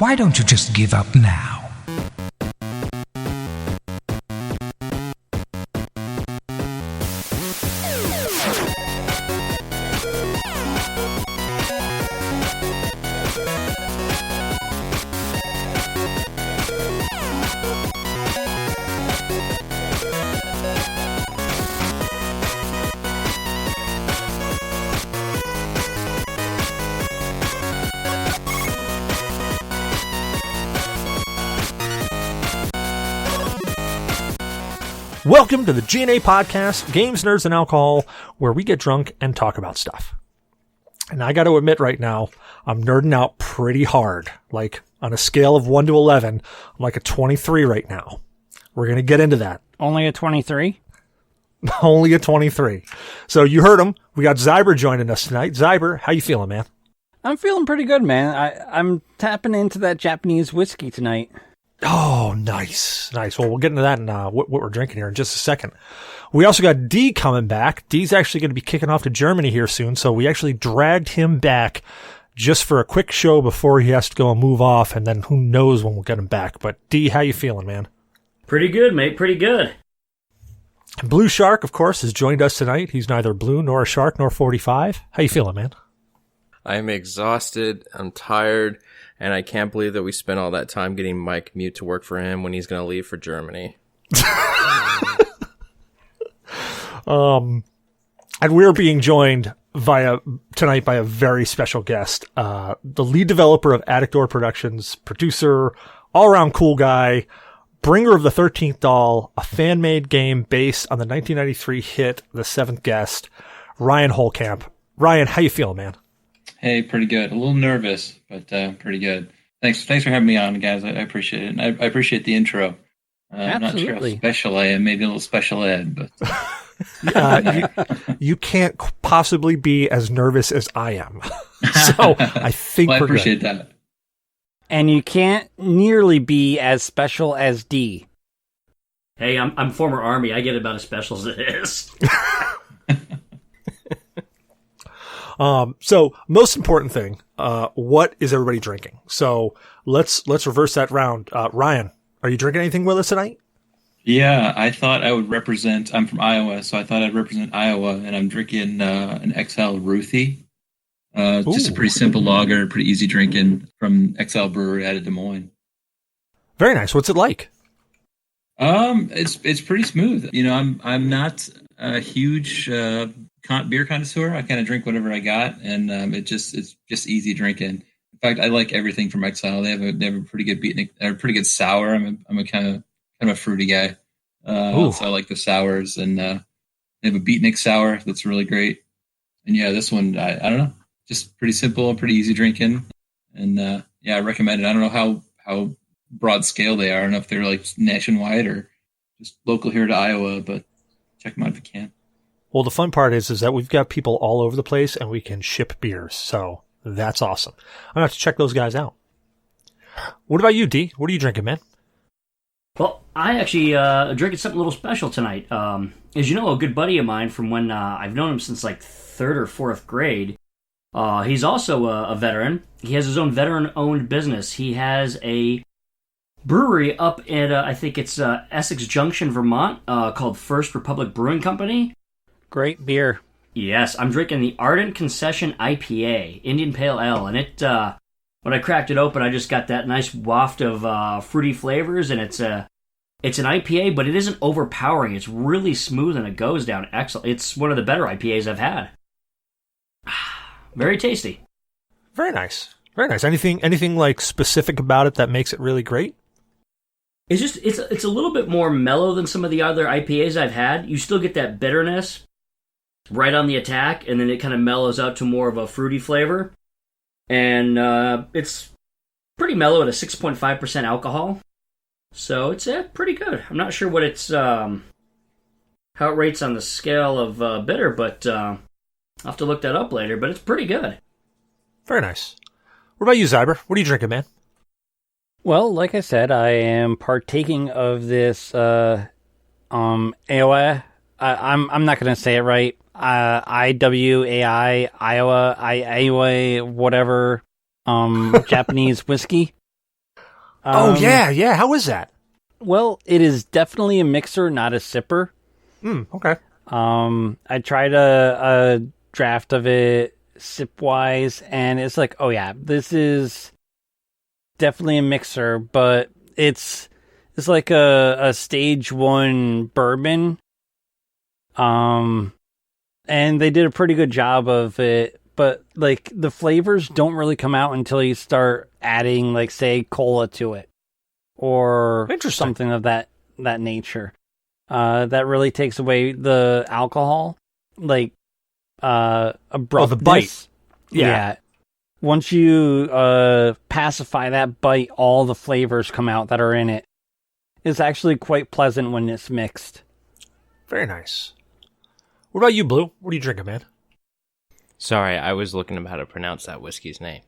Why don't you just give up now? Welcome to the G.N.A podcast, Games, Nerds, and Alcohol, where we get drunk and talk about stuff. And I got to admit right now, I'm nerding out pretty hard. Like, on a scale of 1 to 11, I'm like a 23 right now. We're going to get into that. Only a 23? Only a 23. So you heard him. We got Zyber joining us tonight. Zyber, how you feeling, man? I'm feeling pretty good, man. I'm tapping into that Japanese whiskey tonight. Oh, nice. Nice. Well, we'll get into that and what we're drinking here in just a second. We also got D coming back. D's actually going to be kicking off to Germany here soon, so we actually dragged him back just for a quick show before he has to go and move off, and then who knows when we'll get him back. But D, how you feeling, man? Pretty good, mate. Pretty good. Blue Shark, of course, has joined us tonight. He's neither blue nor a shark nor 45. How you feeling, man? I'm exhausted. I'm tired. And I can't believe that we spent all that time getting Mike mute to work for him when he's going to leave for Germany. And we're being joined tonight by a very special guest, the lead developer of Attic Door Productions, producer, all-around cool guy, bringer of the 13th Doll, a fan-made game based on the 1993 hit The Seventh Guest, Ryan HoltKamp. Ryan, how you feeling, man? Hey, pretty good. A little nervous, but pretty good. Thanks for having me on, guys. I appreciate it. And I appreciate the intro. I'm not sure how special I am. Maybe a little special ed, but you can't possibly be as nervous as I am. So I think I we're appreciate good. that. And you can't nearly be as special as D. Hey, I'm former Army. I get about as special as it is. So most important thing, what is everybody drinking? So let's reverse that round. Ryan, are you drinking anything with us tonight? Yeah, I thought I would represent. I'm from Iowa, so I thought I'd represent Iowa, and I'm drinking an XL Ruthie. Just a pretty simple lager, pretty easy drinking from XL Brewery out of Des Moines. Very nice. What's it like? It's pretty smooth. You know, I'm not a huge beer connoisseur. I kind of drink whatever I got, and it's just easy drinking. In fact, I like everything from XL. They have a pretty good beatnik, or pretty good sour. I'm a kind of a fruity guy, so I like the sours, and they have a beatnik sour that's really great. And yeah, this one I don't know, just pretty simple, pretty easy drinking, and yeah, I recommend it. I don't know how broad scale they are. I don't know if they're like nationwide or just local here to Iowa, but check them out if you can. Well, the fun part is that we've got people all over the place and we can ship beers. So that's awesome. I'm going to have to check those guys out. What about you, D? What are you drinking, man? Well, I actually drinking something a little special tonight. As you know, a good buddy of mine from when I've known him since like 3rd or 4th grade. He's also a veteran. He has his own veteran-owned business. He has a brewery up at, I think it's Essex Junction, Vermont, called First Republic Brewing Company. Great beer. Yes, I'm drinking the Ardent Concession IPA, Indian Pale Ale, and it, when I cracked it open, I just got that nice waft of fruity flavors, and it's an IPA, but it isn't overpowering. It's really smooth, and it goes down excellent. It's one of the better IPAs I've had. Very tasty. Very nice. Very nice. Anything like specific about it that makes it really great? It's just, it's a little bit more mellow than some of the other IPAs I've had. You still get that bitterness right on the attack, and then it kind of mellows out to more of a fruity flavor. And it's pretty mellow at a 6.5% alcohol. So it's pretty good. I'm not sure what it's how it rates on the scale of bitter, but I'll have to look that up later. But it's pretty good. Very nice. What about you, Zyber? What are you drinking, man? Well, like I said, I am partaking of this AOA. I'm not going to say it right. IWAI, Iowa, whatever, Japanese whiskey. Oh, yeah. How is that? Well, it is definitely a mixer, not a sipper. Okay. I tried a draft of it sip-wise, and it's like, oh yeah, this is definitely a mixer, but it's like a stage 1 bourbon. And they did a pretty good job of it, but like the flavors don't really come out until you start adding, like, say, cola to it or something of that nature. That really takes away the alcohol, like abruptness. The bite. Yeah. Once you pacify that bite, all the flavors come out that are in it. It's actually quite pleasant when it's mixed. Very nice. What about you, Blue? What are you drinking, man? Sorry, I was looking up how to pronounce that whiskey's name.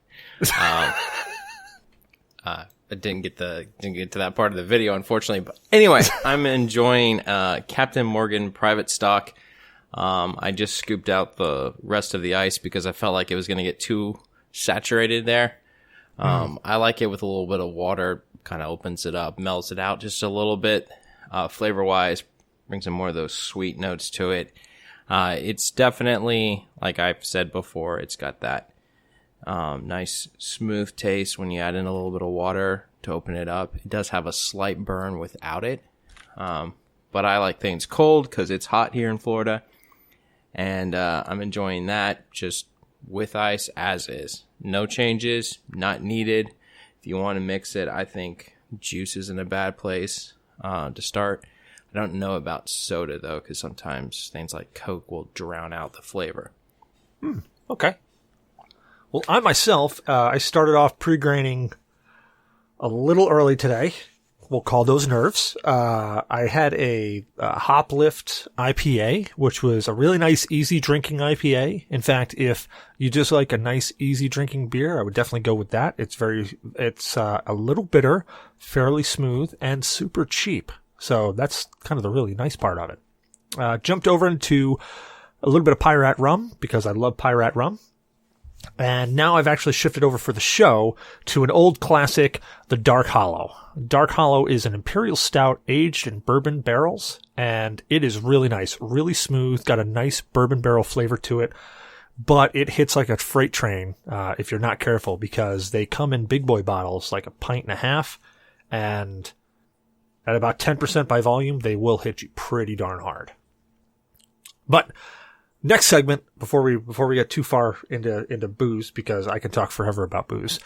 I didn't get to that part of the video, unfortunately. But anyway, I'm enjoying Captain Morgan Private Stock. I just scooped out the rest of the ice because I felt like it was going to get too saturated there. I like it with a little bit of water. Kind of opens it up, melts it out just a little bit. Flavor-wise, brings in more of those sweet notes to it. It's definitely, like I've said before, it's got that nice smooth taste when you add in a little bit of water to open it up. It does have a slight burn without it. But I like things cold because it's hot here in Florida. And I'm enjoying that just with ice as is. No changes, not needed. If you want to mix it, I think juice isn't a bad place to start. I don't know about soda, though, because sometimes things like Coke will drown out the flavor. Okay. Well, I myself, I started off pre-graining a little early today. We'll call those nerves. I had a Hoplift IPA, which was a really nice, easy drinking IPA. In fact, if you just like a nice, easy drinking beer, I would definitely go with that. It's a little bitter, fairly smooth, and super cheap. So that's kind of the really nice part of it. Jumped over into a little bit of Pirate rum because I love Pirate rum. And now I've actually shifted over for the show to an old classic, the Dark Hollow. Dark Hollow is an imperial stout aged in bourbon barrels, and it is really nice, really smooth, got a nice bourbon barrel flavor to it, but it hits like a freight train if you're not careful, because they come in big boy bottles, like 1.5 pints, and at about 10% by volume, they will hit you pretty darn hard. But next segment, before we get too far into booze, because I can talk forever about booze,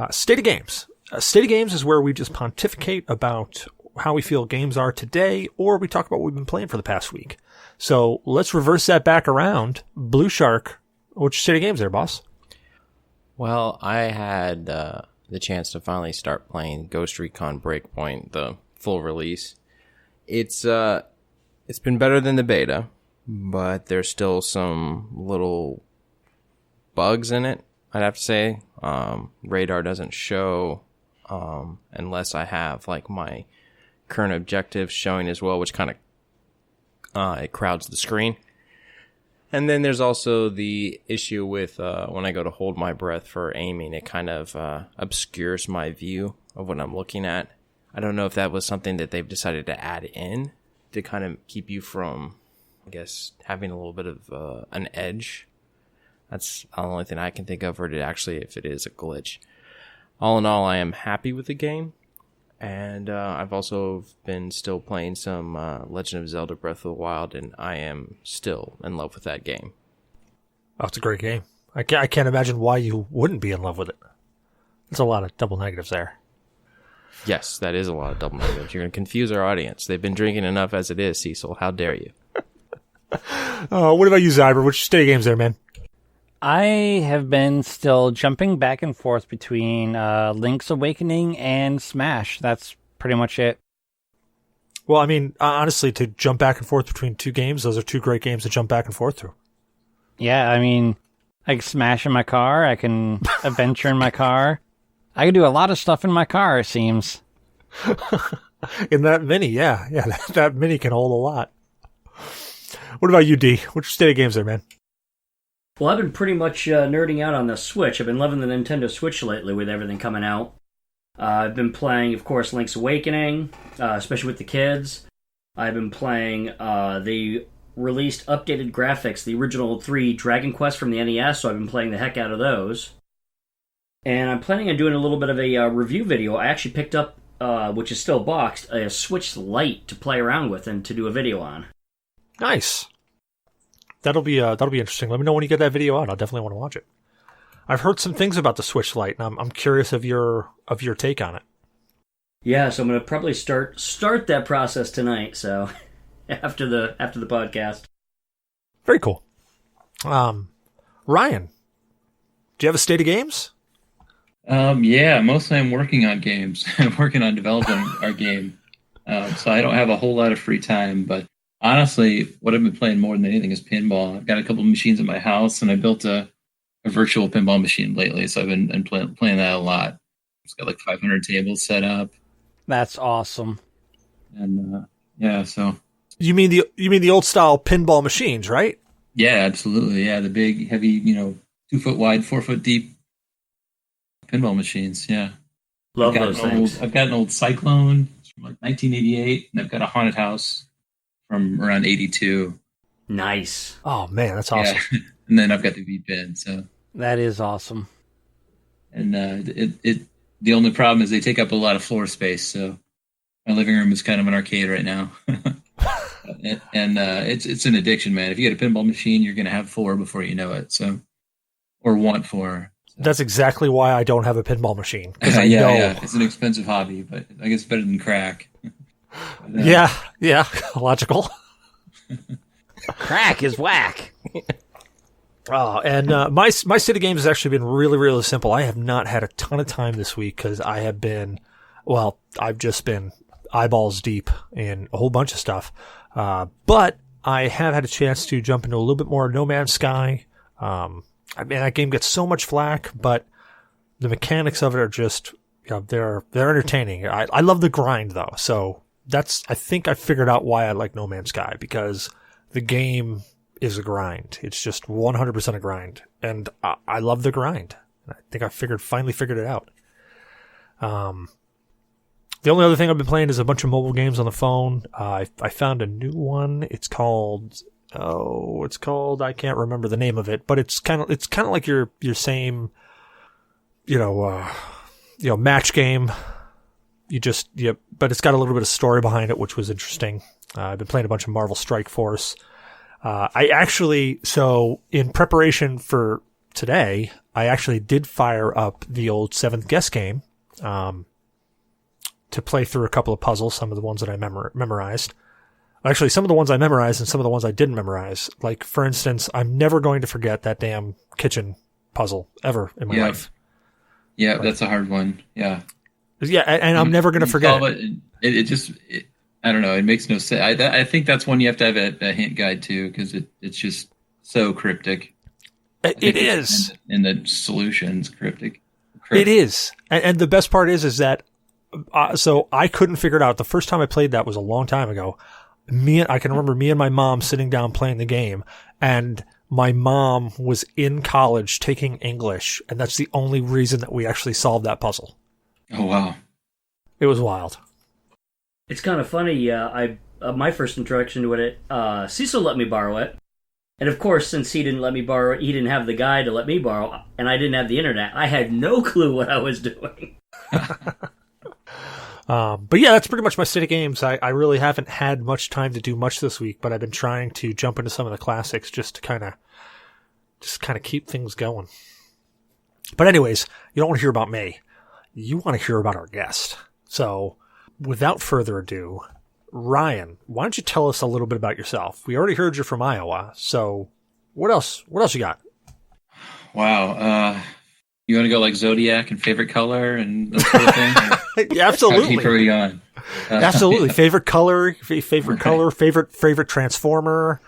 State of Games. State of Games is where we just pontificate about how we feel games are today, or we talk about what we've been playing for the past week. So let's reverse that back around. Blue Shark, what's your State of Games there, boss? Well, I had the chance to finally start playing Ghost Recon Breakpoint, the full release. It's been better than the beta, but there's still some little bugs in it, I'd have to say. Radar doesn't show unless I have like my current objectives showing as well, which kind of it crowds the screen. And then there's also the issue with when I go to hold my breath for aiming, it kind of obscures my view of what I'm looking at. I don't know if that was something that they've decided to add in to kind of keep you from, I guess, having a little bit of an edge. That's the only thing I can think of, or if it is a glitch. All in all, I am happy with the game. And I've also been still playing some Legend of Zelda Breath of the Wild, and I am still in love with that game. Oh, it's a great game. I can't imagine why you wouldn't be in love with it. There's a lot of double negatives there. Yes, that is a lot of double negatives. You're going to confuse our audience. They've been drinking enough as it is, Cecil. How dare you? What about you, Zyber? Which State of Games there, man? I have been still jumping back and forth between Link's Awakening and Smash. That's pretty much it. Well, I mean, honestly, to jump back and forth between two games, those are two great games to jump back and forth through. Yeah, I mean, I can smash in my car. I can adventure in my car. I can do a lot of stuff in my car, it seems. In that Mini, yeah. That Mini can hold a lot. What about you, D? Which State of Games there, man? Well, I've been pretty much nerding out on the Switch. I've been loving the Nintendo Switch lately with everything coming out. I've been playing, of course, Link's Awakening, especially with the kids. I've been playing the released updated graphics, the original 3 Dragon Quest from the NES, so I've been playing the heck out of those. And I'm planning on doing a little bit of a review video. I actually picked up, which is still boxed, a Switch Lite to play around with and to do a video on. Nice. That'll be interesting. Let me know when you get that video out. I'll definitely want to watch it. I've heard some things about the Switch Lite, and I'm curious of your take on it. Yeah, so I'm going to probably start that process tonight. So after the podcast. Very cool. Ryan, do you have a state of games? Yeah, mostly I'm working on games. I'm working on developing our game. So I don't have a whole lot of free time, but honestly, what I've been playing more than anything is pinball. I've got a couple of machines at my house, and I built a virtual pinball machine lately, so I've been playing that a lot. It's got like 500 tables set up. That's awesome. And yeah, so You mean the old style pinball machines, right? yeah, absolutely. Yeah, the big, heavy, 2 foot wide, 4 foot deep pinball machines. Yeah, Love those things. I've got an old Cyclone from like 1988, and I've got a haunted house from around 82. Nice. Oh man, that's awesome. Yeah. And then I've got the V-Pin. So That is awesome. and the only problem is they take up a lot of floor space. So my living room is kind of an arcade right now. and it's an addiction, man. If you get a pinball machine, you're going to have 4 before you know it. So, or want 4. So. That's exactly why I don't have a pinball machine. Yeah. It's an expensive hobby, but I guess better than crack. But, yeah, logical. Crack is whack. Oh, and my state of games has actually been really, really simple. I have not had a ton of time this week because I've just been eyeballs deep in a whole bunch of stuff. But I have had a chance to jump into a little bit more No Man's Sky. That game gets so much flack, but the mechanics of it are just, they're entertaining. I love the grind though. So I think I figured out why I like No Man's Sky, because the game is a grind. It's just 100% a grind. And I love the grind. I think I finally figured it out. The only other thing I've been playing is a bunch of mobile games on the phone. I found a new one. It's called, I can't remember the name of it, but it's kind of like your same, match game. But it's got a little bit of story behind it, which was interesting. I've been playing a bunch of Marvel Strike Force. So in preparation for today, I actually did fire up the old 7th Guest game, to play through a couple of puzzles, some of the ones that I memorized. Actually, some of the ones I memorized and some of the ones I didn't memorize. Like, for instance, I'm never going to forget that damn kitchen puzzle ever in my life. Yeah, that's a hard one. Yeah. Yeah, and I'm never going to forget it. I don't know. It makes no sense. I think that's one you have to have a hint guide to, because it's just so cryptic. It is. And the solution's cryptic. It is. And the best part is that, so I couldn't figure it out. The first time I played that was a long time ago. I can remember me and my mom sitting down playing the game, and my mom was in college taking English, and that's the only reason that we actually solved that puzzle. Oh, wow. It was wild. It's kind of funny. My first introduction with it, Cecil let me borrow it. And of course, since he didn't let me borrow it, he didn't have the guy to let me borrow, and I didn't have the internet. I had no clue what I was doing. But yeah, that's pretty much my state of games. I really haven't had much time to do much this week, but I've been trying to jump into some of the classics just to kind of keep things going. But anyways, you don't want to hear about me. You want to hear about our guest. So without further ado, Ryan, why don't you tell us a little bit about yourself? We already heard you're from Iowa. So what else you got? Wow. You want to go like Zodiac and favorite color and that sort of thing? Yeah, absolutely. Keep early on. Absolutely. Favorite color, favorite Transformer.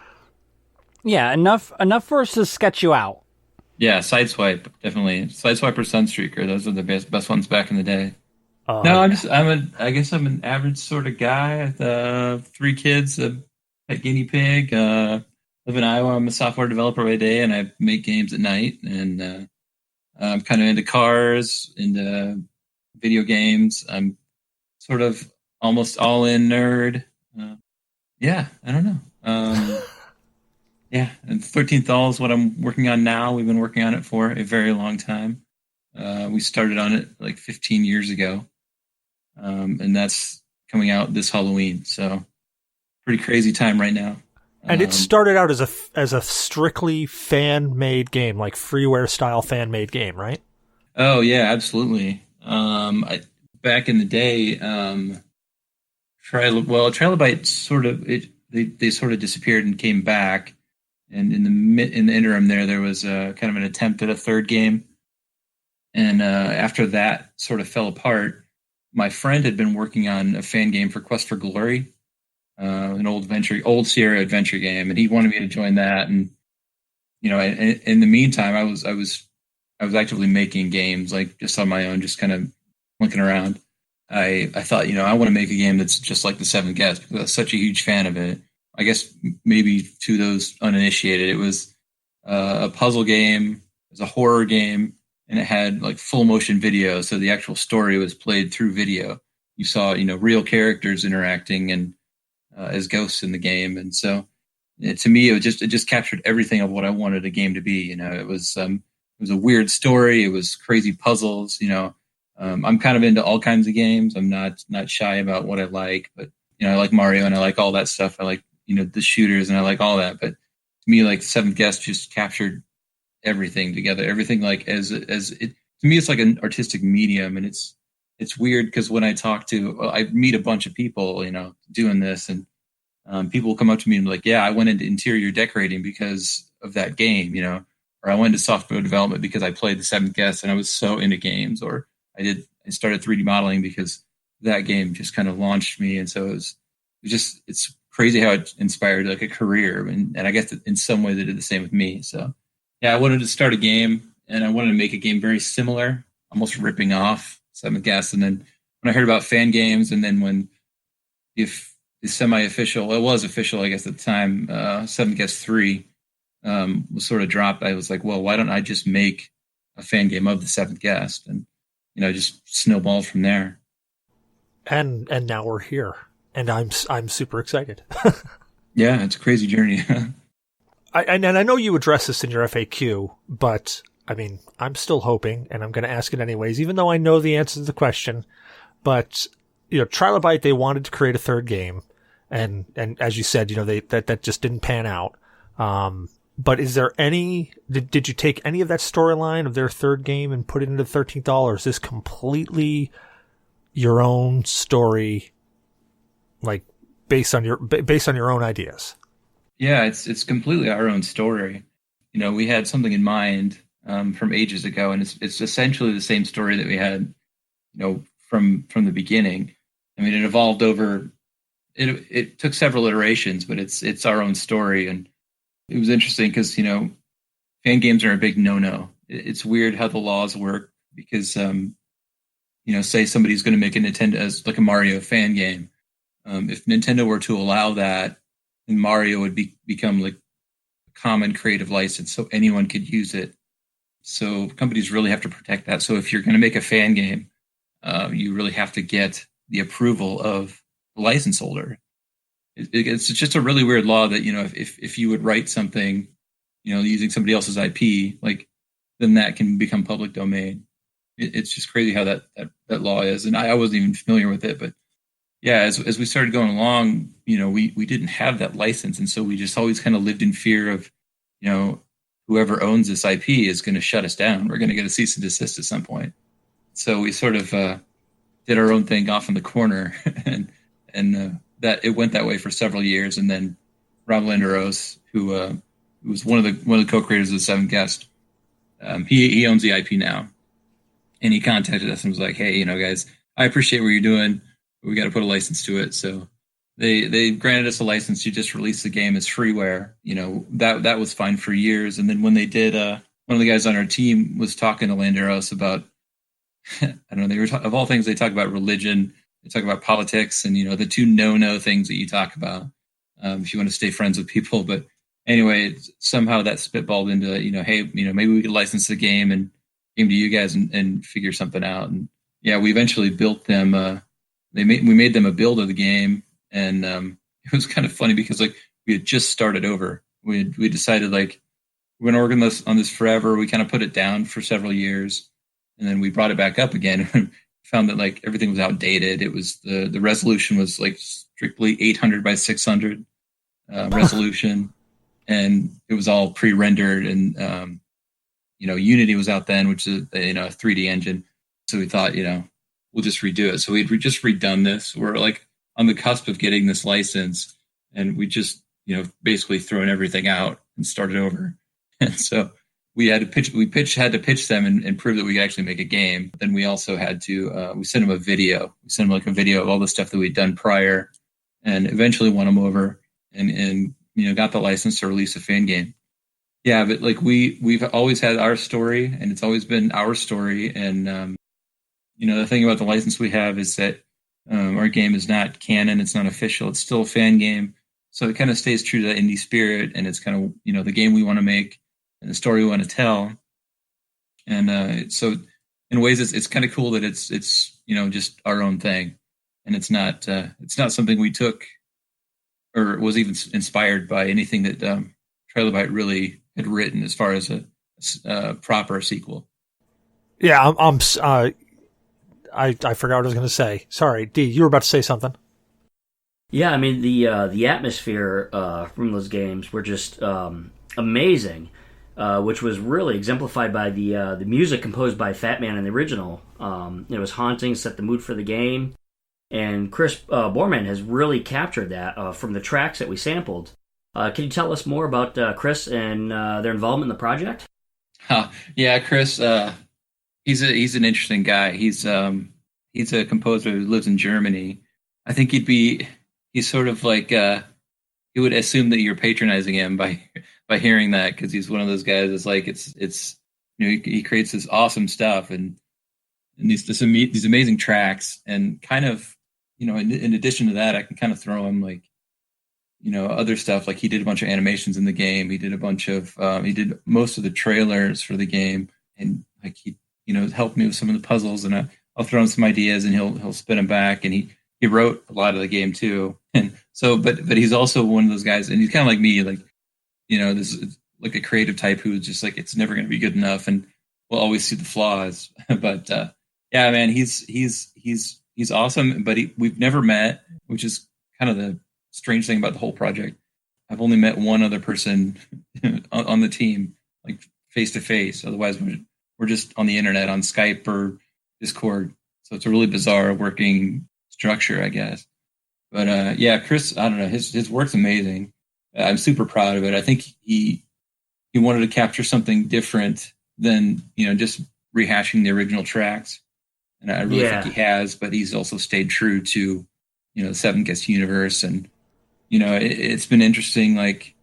Yeah, enough for us to sketch you out. Yeah, Sideswipe, definitely. Sideswipe or Sunstreaker, those are the best ones back in the day. No, I guess I'm an average sort of guy. 3 kids, a pet guinea pig. Live in Iowa. I'm a software developer by day, and I make games at night. And I'm kind of into cars, into video games. I'm sort of almost all in nerd. Yeah, I don't know. Yeah, and 13th All is what I'm working on now. We've been working on it for a very long time. We started on it like 15 years ago, and that's coming out this Halloween. So pretty crazy time right now. And it started out as a strictly fan-made game, like freeware style fan-made game, right? Oh yeah, absolutely. Back in the day, Trilobite sort of they sort of disappeared and came back, and in the interim there was kind of an attempt at a third game, and after that sort of fell apart. My friend had been working on a fan game for Quest for Glory, an old Sierra adventure game, and he wanted me to join that. And in the meantime, I was actively making games, like just on my own, just kind of looking around. I thought, I want to make a game that's just like the Seventh Guest, because I was such a huge fan of it. I guess maybe to those uninitiated, it was a puzzle game, it was a horror game, and it had like full motion video. So the actual story was played through video. You saw, real characters interacting and as ghosts in the game. And so to me, it just captured everything of what I wanted a game to be. It was a weird story. It was crazy puzzles. I'm kind of into all kinds of games. I'm not shy about what I like, but I like Mario and I like all that stuff. I like the shooters and I like all that. But to me, like Seventh Guest just captured everything together. Everything like as it to me, it's like an artistic medium, and it's weird because when I I meet a bunch of people, doing this, and people will come up to me and be like, "Yeah, I went into interior decorating because of that game," or I went into software development because I played the Seventh Guest and I was so into games, or I started 3D modeling because that game just kind of launched me. And so it's crazy how it inspired like a career. And I guess in some way they did the same with me. So yeah, I wanted to start a game, and I wanted to make a game very similar, almost ripping off Seventh Guest. And then when I heard about fan games, and then when if the semi-official, it was official, I guess at the time, Seventh Guest 3 was sort of dropped, I was like, well, why don't I just make a fan game of the Seventh Guest? And just snowballed from there. And now we're here, and I'm super excited. Yeah, it's a crazy journey. And I know you address this in your FAQ, but I mean, I'm still hoping, and I'm going to ask it anyways, even though I know the answer to the question. But Trilobite, they wanted to create a third game, and as you said, that just didn't pan out. But is there did you take any of that storyline of their third game and put it into 13th All, or is this completely your own story, like based on your own ideas? Yeah, it's completely our own story. We had something in mind from ages ago, and it's essentially the same story that we had, from the beginning. I mean, it evolved over. It took several iterations, but it's our own story. And it was interesting because fan games are a big no-no. It's weird how the laws work because say somebody's going to make a Nintendo as like a Mario fan game. If Nintendo were to allow that, then Mario would become like a common creative license, so anyone could use it. So companies really have to protect that. So if you're going to make a fan game, you really have to get the approval of the license holder. It's just a really weird law that if you would write something, using somebody else's IP, like then that can become public domain. It's just crazy how that law is, and I wasn't even familiar with it, but. Yeah, as we started going along, we didn't have that license, and so we just always kind of lived in fear of, whoever owns this IP is going to shut us down. We're going to get a cease and desist at some point. So we sort of did our own thing off in the corner, and that it went that way for several years. And then Rob Landeros, who was one of the co-creators of the Seventh Guest, he owns the IP now, and he contacted us and was like, "Hey, guys, I appreciate what you're doing. We got to put a license to it." So they granted us a license to just release the game as freeware. That was fine for years. And then when they did, one of the guys on our team was talking to Landeros about, I don't know, they were of all things, they talk about religion, they talk about politics, and the two no things that you talk about if you want to stay friends with people. But anyway, somehow that spitballed into hey, maybe we could license the game and game to you guys and figure something out. And yeah, we eventually built them. We made them a build of the game, and it was kind of funny because like we had just started over. We decided like we're gonna work on this forever. We kind of put it down for several years, and then we brought it back up again. And found that like everything was outdated. It was the resolution was like strictly 800 by 600 resolution, and it was all pre-rendered. And Unity was out then, which is a 3D engine. So we thought, we'll just redo it. So we just redone this. We're like on the cusp of getting this license, and we just basically thrown everything out and started over. And so we had to pitch them and prove that we could actually make a game. Then we also had to we sent them a video. We sent them like a video of all the stuff that we'd done prior, and eventually won them over and got the license to release a fan game. Yeah, but like we've always had our story, and it's always been our story. And the thing about the license we have is that our game is not canon, it's not official, it's still a fan game. So it kind of stays true to that indie spirit, and it's kind of the game we want to make and the story we want to tell. And so in ways it's kind of cool that it's just our own thing, and it's not something we took or was even inspired by anything that Trilobite really had written as far as a proper sequel. Yeah, I forgot what I was going to say. Sorry, D, you were about to say something. Yeah, I mean the atmosphere from those games were just amazing, which was really exemplified by the music composed by Fat Man in the original. It was haunting, set the mood for the game, and Chris Borman has really captured that from the tracks that we sampled. Can you tell us more about Chris and their involvement in the project? Yeah, Chris. He's an interesting guy. He's a composer who lives in Germany. I think he's sort of like he would assume that you're patronizing him by hearing that, because he's one of those guys that's like it's he creates this awesome stuff and these amazing tracks, and kind of in addition to that, I can kind of throw him like other stuff. Like he did a bunch of animations in the game. He did a bunch of he did most of the trailers for the game, and like he helped me with some of the puzzles, and I'll throw him some ideas and he'll spin them back, and he wrote a lot of the game too. And so but he's also one of those guys, and he's kind of like me, like this is like a creative type who's just like it's never going to be good enough and will always see the flaws. But yeah, man, he's awesome, but we've never met, which is kind of the strange thing about the whole project. I've only met one other person on the team, like face to face. Otherwise we're just on the internet, on Skype or Discord. So it's a really bizarre working structure, I guess. But yeah, Chris, I don't know, his work's amazing. I'm super proud of it. I think he wanted to capture something different than just rehashing the original tracks, and I really think he has. But he's also stayed true to the Seven Guest universe, and it's been interesting. Like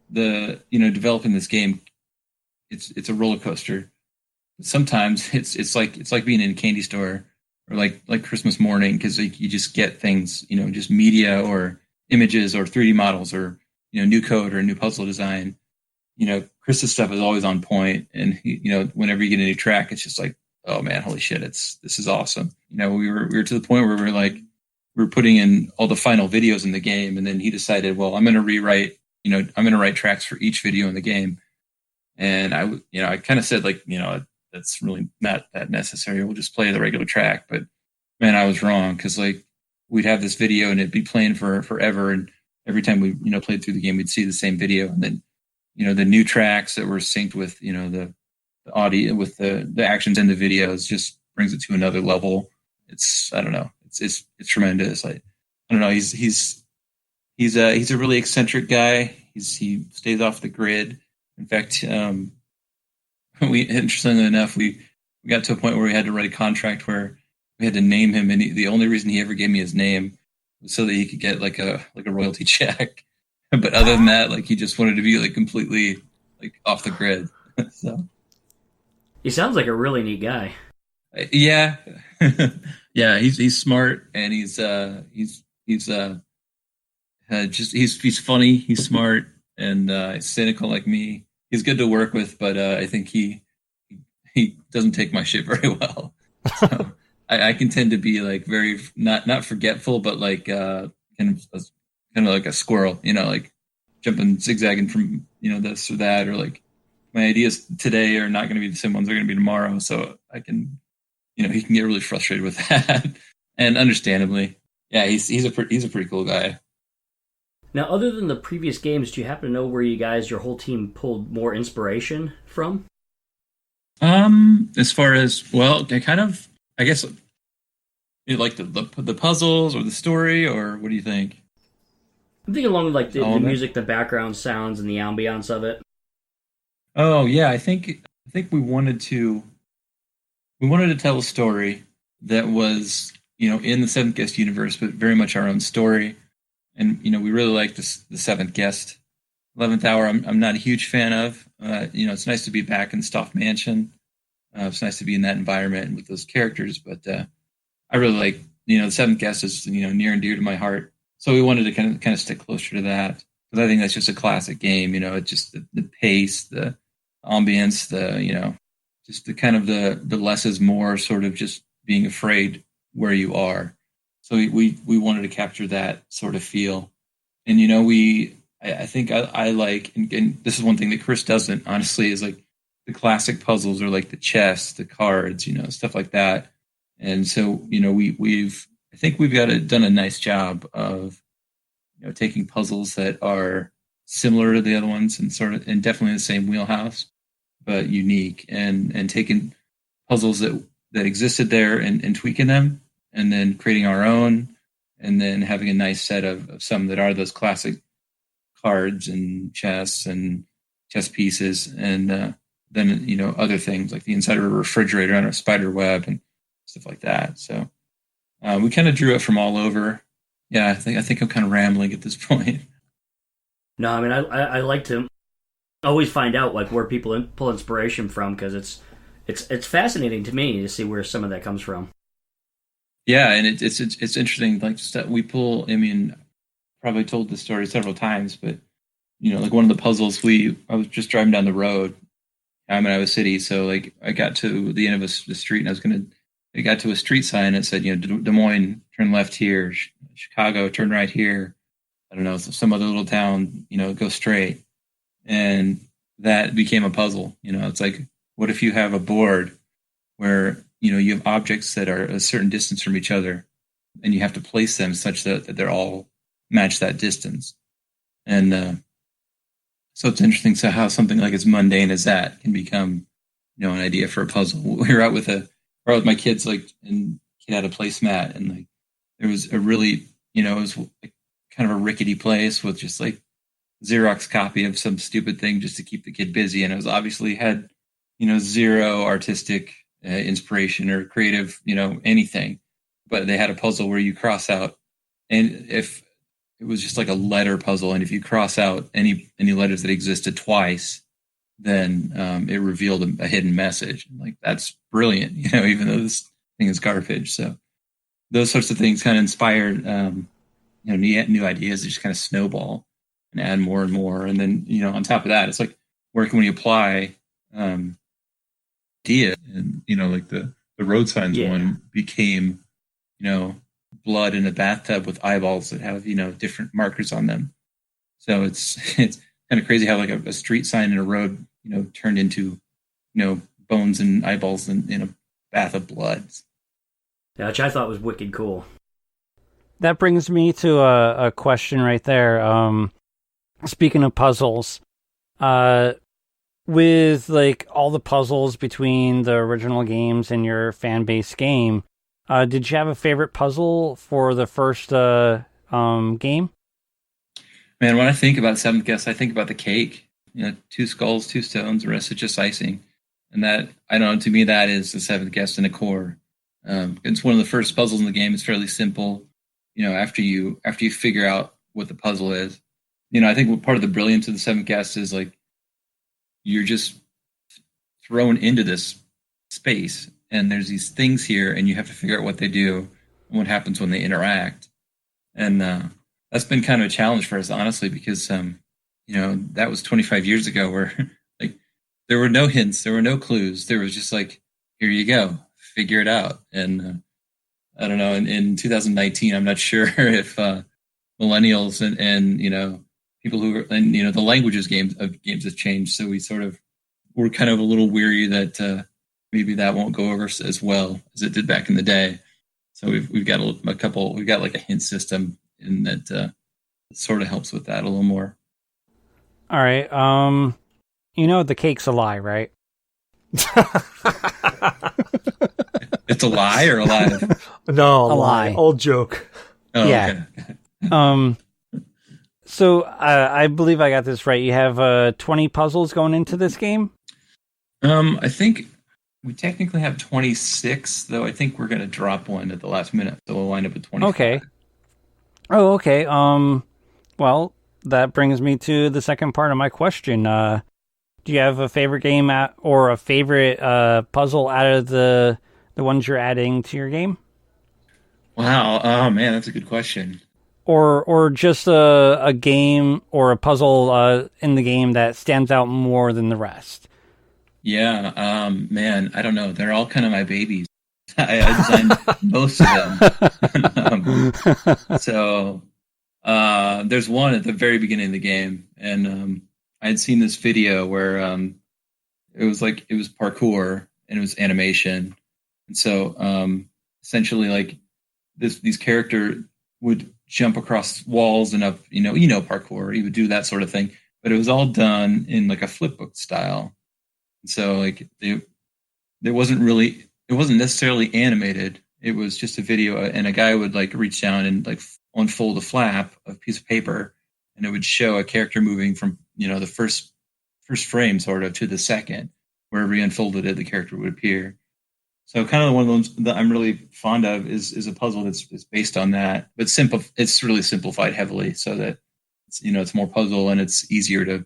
the developing this game, it's a roller coaster. Sometimes it's like being in a candy store, or like Christmas morning, because like you just get things, just media or images or 3D models or new code or a new puzzle design. Chris's stuff is always on point, and whenever you get a new track, it's just like, oh man, holy shit, this is awesome. We were to the point where we were putting in all the final videos in the game, and then he decided, well, I'm going to write tracks for each video in the game. And I kind of said like, that's really not that necessary. We'll just play the regular track. But man, I was wrong, because like we'd have this video and it'd be playing for forever, and every time we played through the game, we'd see the same video, and then the new tracks that were synced with the audio, with the actions in the videos, just brings it to another level. It's I don't know, it's tremendous. I don't know. He's a really eccentric guy. He stays off the grid. In fact, interestingly enough, we got to a point where we had to write a contract where we had to name him, and the only reason he ever gave me his name was so that he could get like a royalty check. But other than that, like he just wanted to be like completely like off the grid. So he sounds like a really neat guy. Yeah, yeah, he's smart, and he's funny, he's smart, and he's cynical like me. He's good to work with, but I think he doesn't take my shit very well. So, I can tend to be like very not forgetful, but like kind of like a squirrel, like jumping, zigzagging from this or that, or like my ideas today are not going to be the same ones they're going to be tomorrow. So I can, he can get really frustrated with that, and understandably, yeah, he's a pretty cool guy. Now, other than the previous games, do you happen to know where your whole team pulled more inspiration from? As far as, well, I guess, you like the puzzles or the story, or what do you think? I'm thinking along with like the music, the background sounds, and the ambiance of it. Oh yeah, I think we wanted to tell a story that was in the Seventh Guest universe, but very much our own story. And we really liked the Seventh Guest. 11th Hour, I'm not a huge fan of. It's nice to be back in Stoff Mansion. It's nice to be in that environment with those characters, but I really like the Seventh Guest is near and dear to my heart. So we wanted to kind of stick closer to that, because I think that's just a classic game. It's just the pace, the ambience, just the kind of the less is more, sort of just being afraid where you are. So we wanted to capture that sort of feel. And I think I like, and this is one thing that Chris doesn't, honestly, is like the classic puzzles, or like the chess, the cards, stuff like that. And so I think we've done a nice job of taking puzzles that are similar to the other ones, and definitely the same wheelhouse, but unique, and taking puzzles that existed there, and tweaking them, and then creating our own, and then having a nice set of some that are those classic cards and chess pieces, and then other things like the inside of a refrigerator on a spider web and stuff like that. So we kind of drew it from all over. Yeah, I think I'm kind of rambling at this point. No, I mean, I like to always find out like where people pull inspiration from, because it's fascinating to me to see where some of that comes from. Yeah, and it's interesting. Like we pull. I mean, probably told this story several times, but like one of the puzzles, I was just driving down the road. I'm in Iowa City, so like I got to the end of the street, and I got to a street sign that said, Des Moines, turn left here. Chicago, turn right here. I don't know, some other little town, go straight. And that became a puzzle. It's like, what if you have a board where, you have objects that are a certain distance from each other, and you have to place them such that they're all match that distance. And so it's interesting how something like as mundane as that can become, an idea for a puzzle. We were out with my kids, like, and kid had a placemat, and like there was a really, it was like kind of a rickety place with just like Xerox copy of some stupid thing just to keep the kid busy, and it was obviously had zero artistic inspiration or creative anything, but they had a puzzle where you cross out, and if it was just like a letter puzzle, and if you cross out any letters that existed twice, then it revealed a hidden message. Like, that's brilliant, even though this thing is garbage. So those sorts of things kind of inspired new ideas that just kind of snowball and add more and more. And then on top of that, it's like, where can we apply idea? And like the road signs one became blood in a bathtub with eyeballs that have different markers on them. So it's kind of crazy how like a street sign in a road turned into bones and eyeballs in a bath of blood. Yeah, which I thought was wicked cool. That brings me to a question right there. Speaking of puzzles, with like all the puzzles between the original games and your fan-based game, did you have a favorite puzzle for the first game? Man, when I think about Seventh Guest, I think about the cake. 2 skulls, 2 stones, the rest is just icing. And that, I don't know, to me, that is the Seventh Guest in a core. It's one of the first puzzles in the game. It's fairly simple. After you figure out what the puzzle is, I think part of the brilliance of the Seventh Guest is like you're just thrown into this space, and there's these things here, and you have to figure out what they do and what happens when they interact. And that's been kind of a challenge for us, honestly, because that was 25 years ago, where like there were no hints, there were no clues. There was just like, here you go, figure it out. And I don't know, in 2019, I'm not sure if millennials and people who are, and the languages of games have changed. So we're kind of a little weary that maybe that won't go over as well as it did back in the day. So we've got we've got like a hint system in that sort of helps with that a little more. All right. The cake's a lie, right? It's a lie or alive? No, A lie. Old joke. Oh, Yeah. okay. So I believe I got this right. You have 20 puzzles going into this game? I think we technically have 26, though I think we're going to drop one at the last minute, so we'll wind up with 25. Okay. Oh, okay. Well, that brings me to the second part of my question. Do you have a favorite game or a favorite puzzle out of the ones you're adding to your game? Wow. Oh, man, that's a good question. Or just a game or a puzzle in the game that stands out more than the rest? Yeah, man, I don't know. They're all kind of my babies. I designed most of them. So there's one at the very beginning of the game, and I had seen this video where it was parkour and it was animation, and so essentially like these character would jump across walls and up, parkour. He would do that sort of thing, but it was all done in like a flipbook style. So like it wasn't necessarily animated. It was just a video, and a guy would like reach down and like unfold a flap of a piece of paper, and it would show a character moving from the first frame sort of to the second. Wherever he unfolded it, the character would appear. So kind of one of those that I'm really fond of is a puzzle that's based on that, but simple. It's really simplified heavily so that it's more puzzle and it's easier to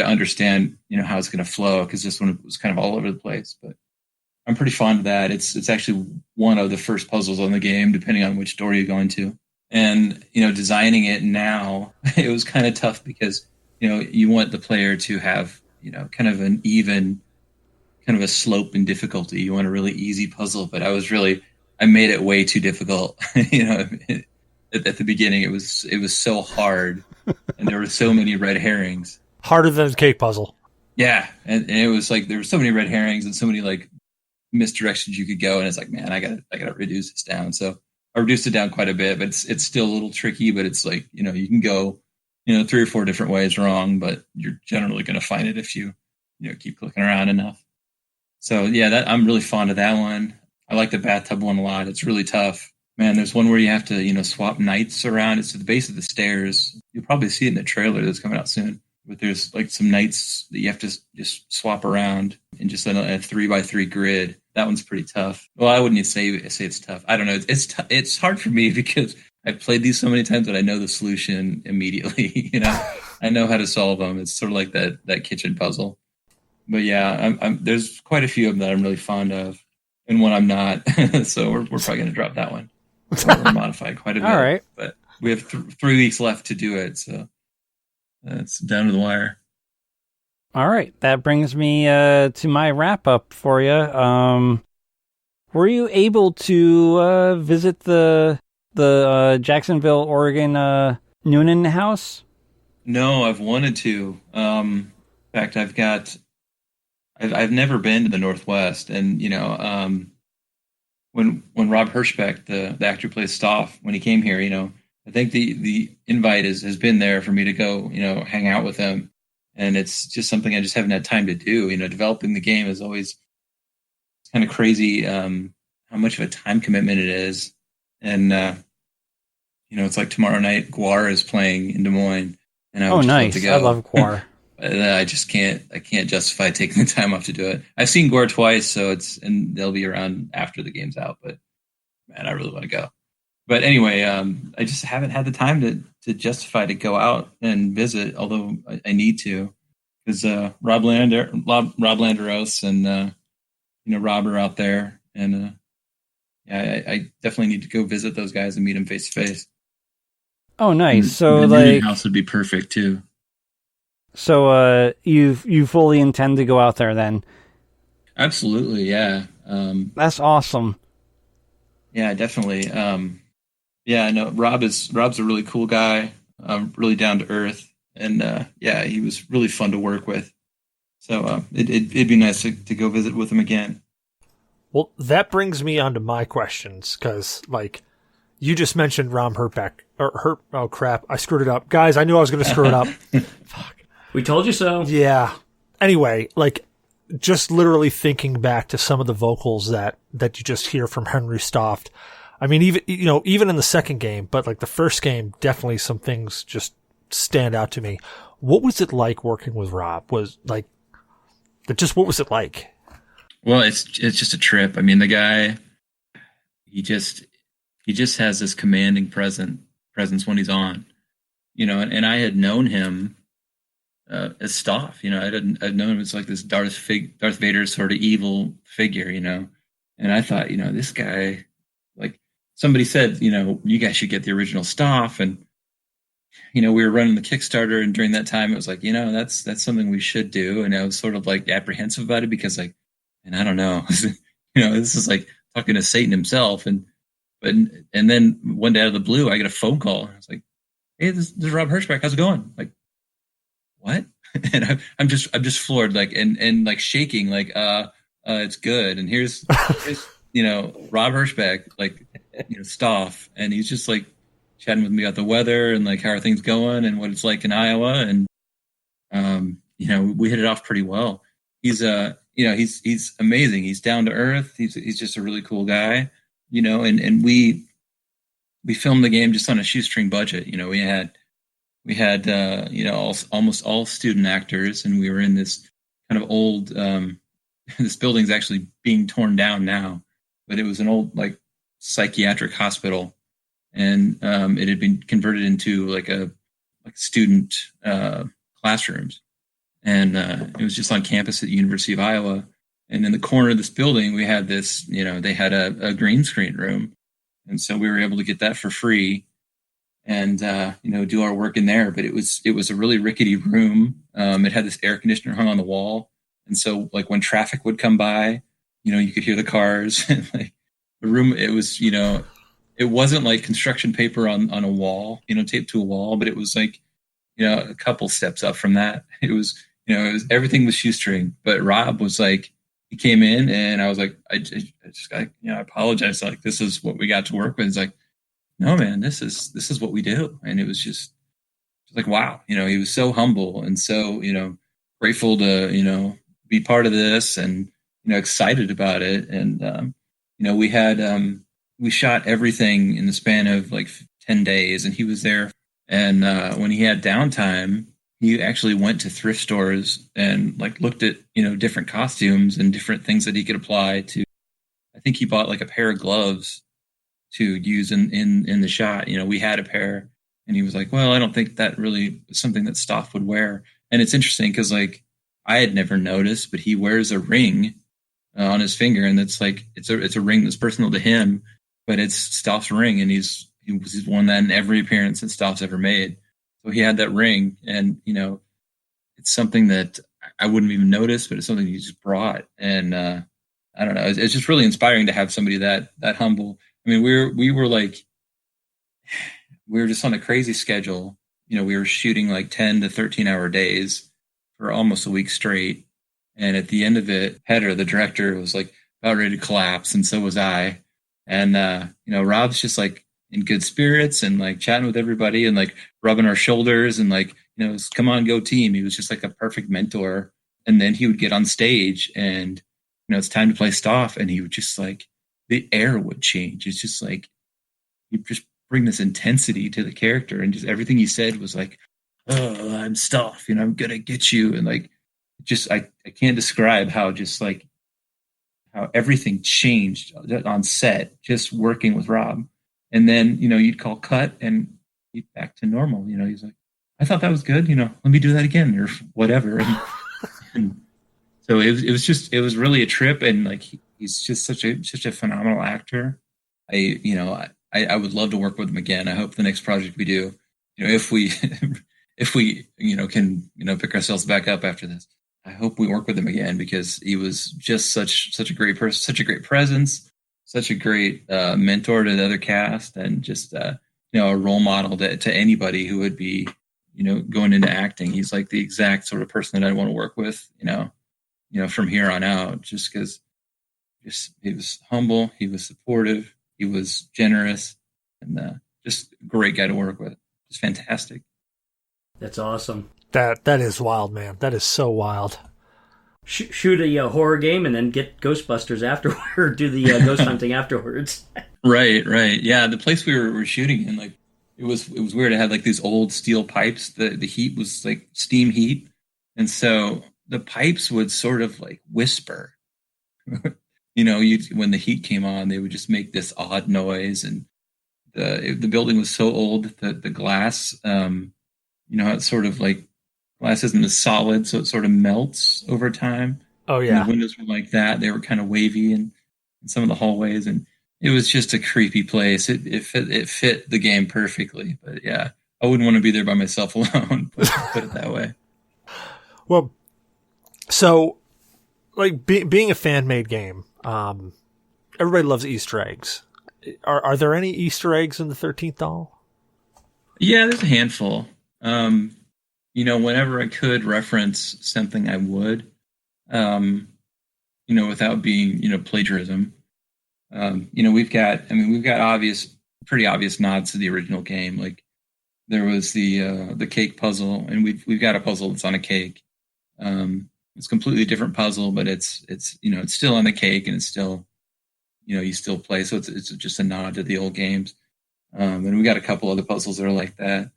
understand, how it's going to flow, because this one was kind of all over the place. But I'm pretty fond of that. It's actually one of the first puzzles on the game, depending on which door you're going to. And, designing it now, it was kind of tough because, you want the player to have, kind of an even, kind of a slope in difficulty. You want a really easy puzzle, but I made it way too difficult. At the beginning, it was so hard, and there were so many red herrings. Harder than the cake puzzle. Yeah, and it was like there were so many red herrings and so many like misdirections you could go, and it's like, man, I gotta reduce this down. So I reduced it down quite a bit, but it's still a little tricky. But it's like you can go 3 or 4 different ways wrong, but you're generally going to find it if you keep clicking around enough. So yeah, I'm really fond of that one. I like the bathtub one a lot. It's really tough. Man, there's one where you have to swap knights around. It's at the base of the stairs. You'll probably see it in the trailer that's coming out soon. But there's like some knights that you have to just swap around in just a 3x3 grid. That one's pretty tough. Well, I wouldn't say it's tough. I don't know. It's hard for me because I've played these so many times that I know the solution immediately. I know how to solve them. It's sort of like that kitchen puzzle. But yeah, there's quite a few of them that I'm really fond of, and one I'm not. So we're probably going to drop that one. We're modified quite a bit. All right. But we have 3 weeks left to do it, so it's down to the wire. All right, that brings me to my wrap up for you. Were you able to visit the Jacksonville, Oregon Noonan house? No, I've wanted to. In fact, I've never been to the Northwest, and when Rob Hirschbeck, the actor who plays Stoff, when he came here, I think the invite has been there for me to go, hang out with him. And it's just something I just haven't had time to do. Developing the game is always kind of crazy how much of a time commitment it is. And, it's like tomorrow night, Guar is playing in Des Moines. And I would just love to go. I love Guar. I can't justify taking the time off to do it. I've seen Guar twice, and they'll be around after the game's out. But, man, I really want to go. But anyway, I just haven't had the time to justify to go out and visit, although I need to, because Rob Landeros and Rob are out there, and I definitely need to go visit those guys and meet them face to face. Oh, nice! And so the house would be perfect too. So you fully intend to go out there then? Absolutely, yeah. That's awesome. Yeah, definitely. Yeah, no, Rob's a really cool guy, really down to earth, and yeah, he was really fun to work with. So it'd be nice to go visit with him again. Well, that brings me on to my questions, because, like, you just mentioned Rom Hertbeck. Oh, crap. I screwed it up. Guys, I knew I was going to screw it up. Fuck. We told you so. Yeah. Anyway, like, just literally thinking back to some of the vocals that you just hear from Henry Stoft. I mean, even in the second game, but, like, the first game, definitely some things just stand out to me. What was it like working with Rob? What was it like? Well, it's just a trip. I mean, the guy, he just has this commanding presence when he's on, and I had known him as Stoff, I'd known him as like this Darth Vader sort of evil figure, and I thought, this guy, like somebody said, you guys should get the original Stoff, and we were running the Kickstarter, and during that time it was like, that's something we should do, and I was sort of like apprehensive about it because like, and I don't know, this is like talking to Satan himself, and then one day out of the blue, I get a phone call. I was like, "Hey, this is Rob Hirschbeck. How's it going?" Like, what? And I'm just floored, like, and like shaking, like, it's good. And here's Rob Hirschbeck, like, Stoff, and he's just like chatting with me about the weather and like how are things going and what it's like in Iowa, and we hit it off pretty well. He's he's amazing. He's down to earth. He's just a really cool guy. And we filmed the game just on a shoestring budget. We had almost all student actors, and we were in this kind of old, this building's actually being torn down now, but it was an old like psychiatric hospital, and it had been converted into like student classrooms, and it was just on campus at the University of Iowa. And in the corner of this building, we had this, they had a green screen room. And so we were able to get that for free and, do our work in there. But it was a really rickety room. It had this air conditioner hung on the wall. And so like when traffic would come by, you could hear the cars and like the room, it was, it wasn't like construction paper on a wall, taped to a wall, but it was like, a couple steps up from that. It was, everything was shoestring, but Rob was like, he came in and I was like, I apologize. Like, this is what we got to work with. He's like, no, man, this is what we do. And it was just like, wow, he was so humble and so, grateful to, be part of this and, excited about it. And, we shot everything in the span of like 10 days and he was there. And, when he had downtime, he actually went to thrift stores and like looked at, different costumes and different things that he could apply to. I think he bought like a pair of gloves to use in the shot. We had a pair and he was like, well, I don't think that really is something that Stoff would wear. And it's interesting because like I had never noticed, but he wears a ring on his finger, and it's like, it's a ring that's personal to him, but it's Stoff's ring. And he's worn that in every appearance that Stoff's ever made. So he had that ring, and, it's something that I wouldn't even notice, but it's something he just brought. And I don't know, it's just really inspiring to have somebody that humble. I mean, we were just on a crazy schedule. We were shooting like 10 to 13 hour days for almost a week straight. And at the end of it, Heather, the director, was like about ready to collapse, and so was I. And Rob's just like in good spirits and like chatting with everybody and like rubbing our shoulders and like, come on, go team. He was just like a perfect mentor. And then he would get on stage and, it's time to play Stoff. And he would just like, the air would change. It's just like, he'd just bring this intensity to the character. And just everything he said was like, oh, I'm Stoff, I'm going to get you. And like, just, I can't describe how just like, how everything changed on set, just working with Rob. And then, you'd call cut and he'd back to normal. He's like, I thought that was good. Let me do that again or whatever. And so it was really a trip. And like, he's just such a phenomenal actor. I would love to work with him again. I hope the next project we do, if we can, pick ourselves back up after this, I hope we work with him again because he was just such a great person, such a great presence. such a great mentor to the other cast, and just a role model to anybody who would be going into acting. He's like the exact sort of person that I want to work with, from here on out, just because he was humble, he was supportive, he was generous, and just a great guy to work with. Just fantastic. That's awesome. That is wild, man. That is so wild. Shoot a horror game and then get Ghostbusters afterward, do the ghost hunting afterwards. Right. Yeah, the place we were shooting in, like, it was weird. It had like these old steel pipes. The heat was like steam heat, and so the pipes would sort of like whisper. When the heat came on, they would just make this odd noise, and the building was so old that the glass, it's sort of like glass isn't as solid, so it sort of melts over time. Oh yeah, and the windows were like that. They were kind of wavy in some of the hallways, and it was just a creepy place. It fit the game perfectly, but yeah, I wouldn't want to be there by myself alone. Put it that way. Well, so like being a fan-made game, everybody loves Easter eggs. Are there any Easter eggs in the 13th Doll? Yeah, there's a handful. Whenever I could reference something, I would, without being, plagiarism. We've got pretty obvious nods to the original game. Like there was the cake puzzle, and we've got a puzzle that's on a cake. It's a completely different puzzle, but it's still on the cake, and it's still, you still play. So it's just a nod to the old games. And we got a couple other puzzles that are like that.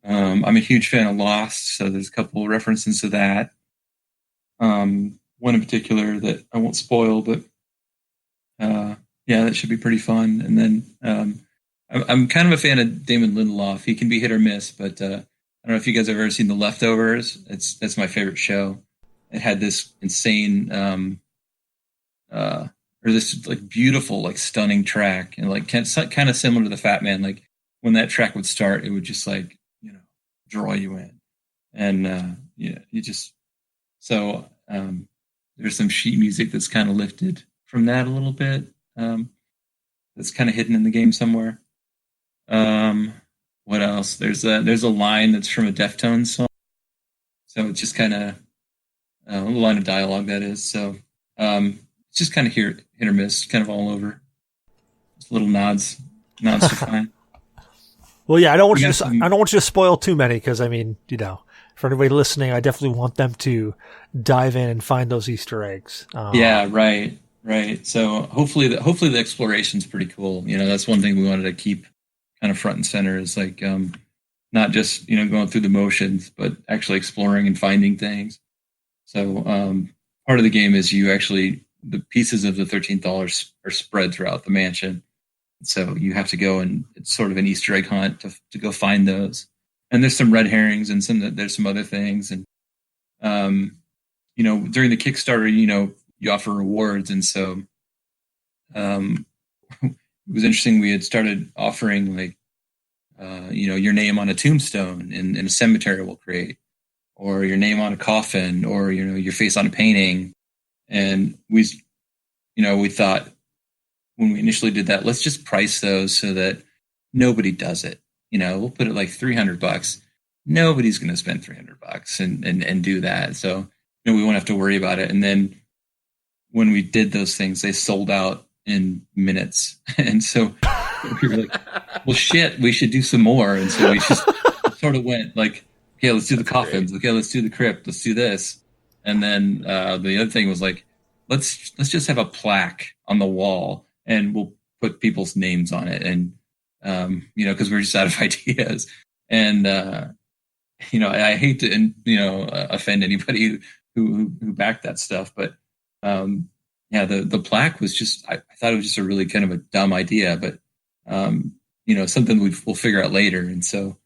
I'm a huge fan of Lost, so there's a couple of references to that. One in particular that I won't spoil, but that should be pretty fun. And then I'm kind of a fan of Damon Lindelof. He can be hit or miss, but I don't know if you guys have ever seen The Leftovers. That's my favorite show. It had this insane, or this like beautiful, like stunning track, and like kind of similar to the Fat Man. Like when that track would start, it would just like draw you in, and you just so there's some sheet music that's kind of lifted from that a little bit. That's kind of hidden in the game somewhere. What else? There's a line that's from a Deftones song, so it's just kind of a line of dialogue that is. So it's just kind of hit or miss, kind of all over. Just little nods to find. Well, yeah, I don't want you to spoil too many, because I mean, for anybody listening, I definitely want them to dive in and find those Easter eggs. Yeah, right. So hopefully the exploration's pretty cool. That's one thing we wanted to keep kind of front and center, is like not just going through the motions, but actually exploring and finding things. So part of the game is the pieces of the 13th Doll are spread throughout the mansion. So you have to go, and it's sort of an Easter egg hunt to go find those. And there's some red herrings, and there's some other things. And, during the Kickstarter, you offer rewards. And so it was interesting. We had started offering like, your name on a tombstone in a cemetery will create, or your name on a coffin, or, your face on a painting. And we thought, when we initially did that, let's just price those so that nobody does it. We'll put it like $300. Nobody's going to spend $300 and do that. So, we won't have to worry about it. And then when we did those things, they sold out in minutes. And so we were like, well, shit, we should do some more. And so we just sort of went like, okay, let's do the coffins. Great. Okay, let's do the crypt. Let's do this. And then the other thing was like, let's just have a plaque on the wall, and we'll put people's names on it. And, because we're just out of ideas. And, I hate to, offend anybody who backed that stuff. But, the plaque was just, I thought it was just a really kind of a dumb idea, but, something we'll figure out later. And so,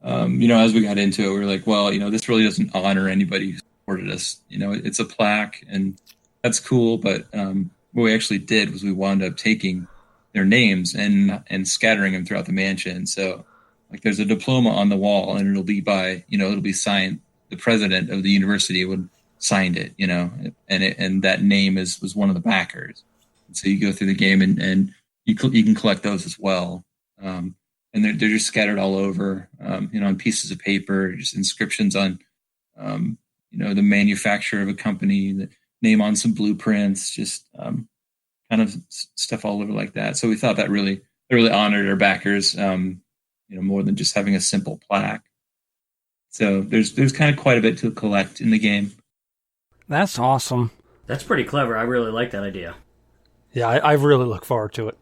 as we got into it, we were like, well, this really doesn't honor anybody who supported us. It's a plaque, and that's cool. But, what we actually did was we wound up taking their names and scattering them throughout the mansion. So like there's a diploma on the wall, and it'll be by, it'll be signed. The president of the university would signed it, and that name was one of the backers. So you go through the game and you can collect those as well. And they're just scattered all over, on pieces of paper, just inscriptions on, the manufacturer of a company, the name on some blueprints, just kind of stuff all over like that. So we thought that really honored our backers, more than just having a simple plaque. So there's kind of quite a bit to collect in the game. That's awesome. That's pretty clever. I really like that idea. Yeah, I really look forward to it.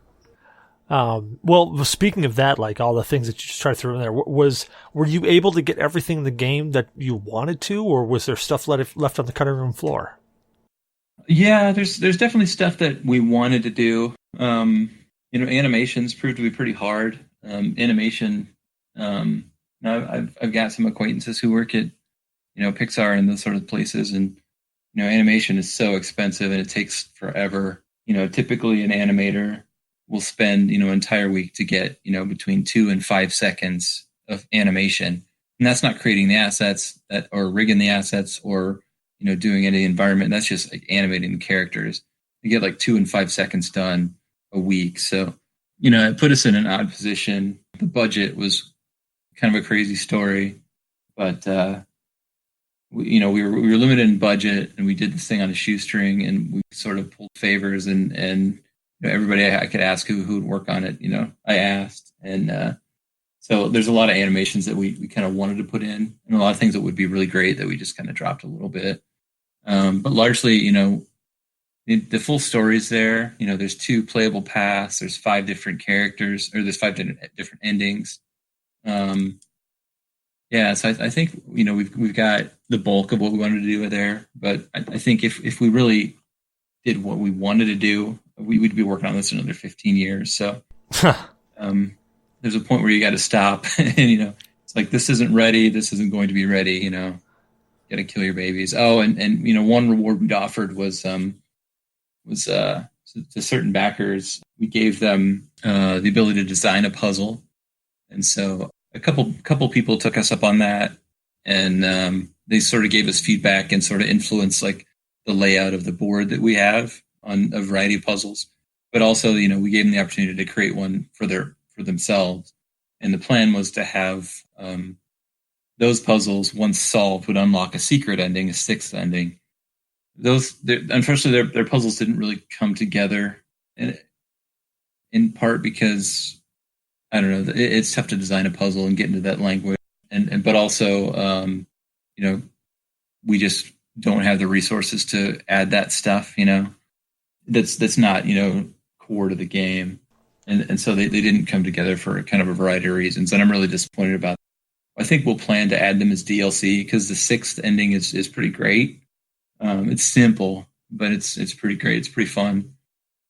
Well, speaking of that, like all the things that you just tried to throw in there, were you able to get everything in the game that you wanted to, or was there stuff left on the cutting room floor? Yeah, there's definitely stuff that we wanted to do. Animations proved to be pretty hard. Animation. Now I've got some acquaintances who work at, Pixar and those sort of places, and animation is so expensive and it takes forever. Typically an animator will spend, an entire week to get, between 2 and 5 seconds of animation. And that's not creating the assets or rigging the assets or, doing any environment. That's just like animating the characters. You get like 2 and 5 seconds done a week. So, it put us in an odd position. The budget was kind of a crazy story, but, we were limited in budget, and we did this thing on a shoestring, and we sort of pulled favors and everybody I could ask who would work on it, I asked. And so there's a lot of animations that we kind of wanted to put in, and a lot of things that would be really great that we just kind of dropped a little bit. But largely, the full story's there. There's 2 playable paths. There's 5 different characters, or there's 5 different endings. So I think, we've got the bulk of what we wanted to do there. But I think if we really did what we wanted to do, we'd be working on this another 15 years. So there's a point where you got to stop, and it's like, this isn't ready. This isn't going to be ready. Got to kill your babies. Oh, and one reward we'd offered was to certain backers, we gave them the ability to design a puzzle, and so a couple people took us up on that, and they sort of gave us feedback and sort of influenced like the layout of the board that we have on a variety of puzzles. But also, we gave them the opportunity to create one for themselves. And the plan was to have those puzzles, once solved, would unlock a secret ending, a 6th ending. Unfortunately, their puzzles didn't really come together, and in part because, I don't know, it's tough to design a puzzle and get into that language, but also, we just don't have the resources to add that stuff, that's not, core to the game. And so they didn't come together for kind of a variety of reasons. And I'm really disappointed about that. I think we'll plan to add them as DLC, because the 6th ending is pretty great. It's simple, but it's pretty great. It's pretty fun.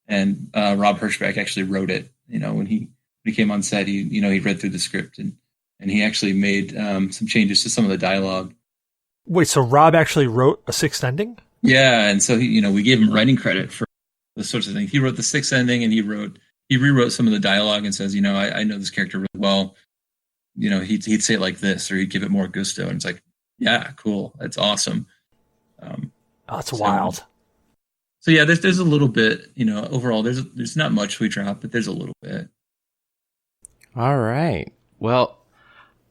And Rob Hirschbeck actually wrote it, when he came on set, he read through the script, and he actually made some changes to some of the dialogue. Wait, so Rob actually wrote a 6th ending? Yeah, and so we gave him writing credit for those sorts of things. He wrote the 6th ending, and he rewrote some of the dialogue and says, I know this character really well. He'd say it like this, or he'd give it more gusto, and it's like, yeah, cool, that's awesome. That's wild. So yeah, there's a little bit, overall there's not much we drop, but there's a little bit. All right. Well,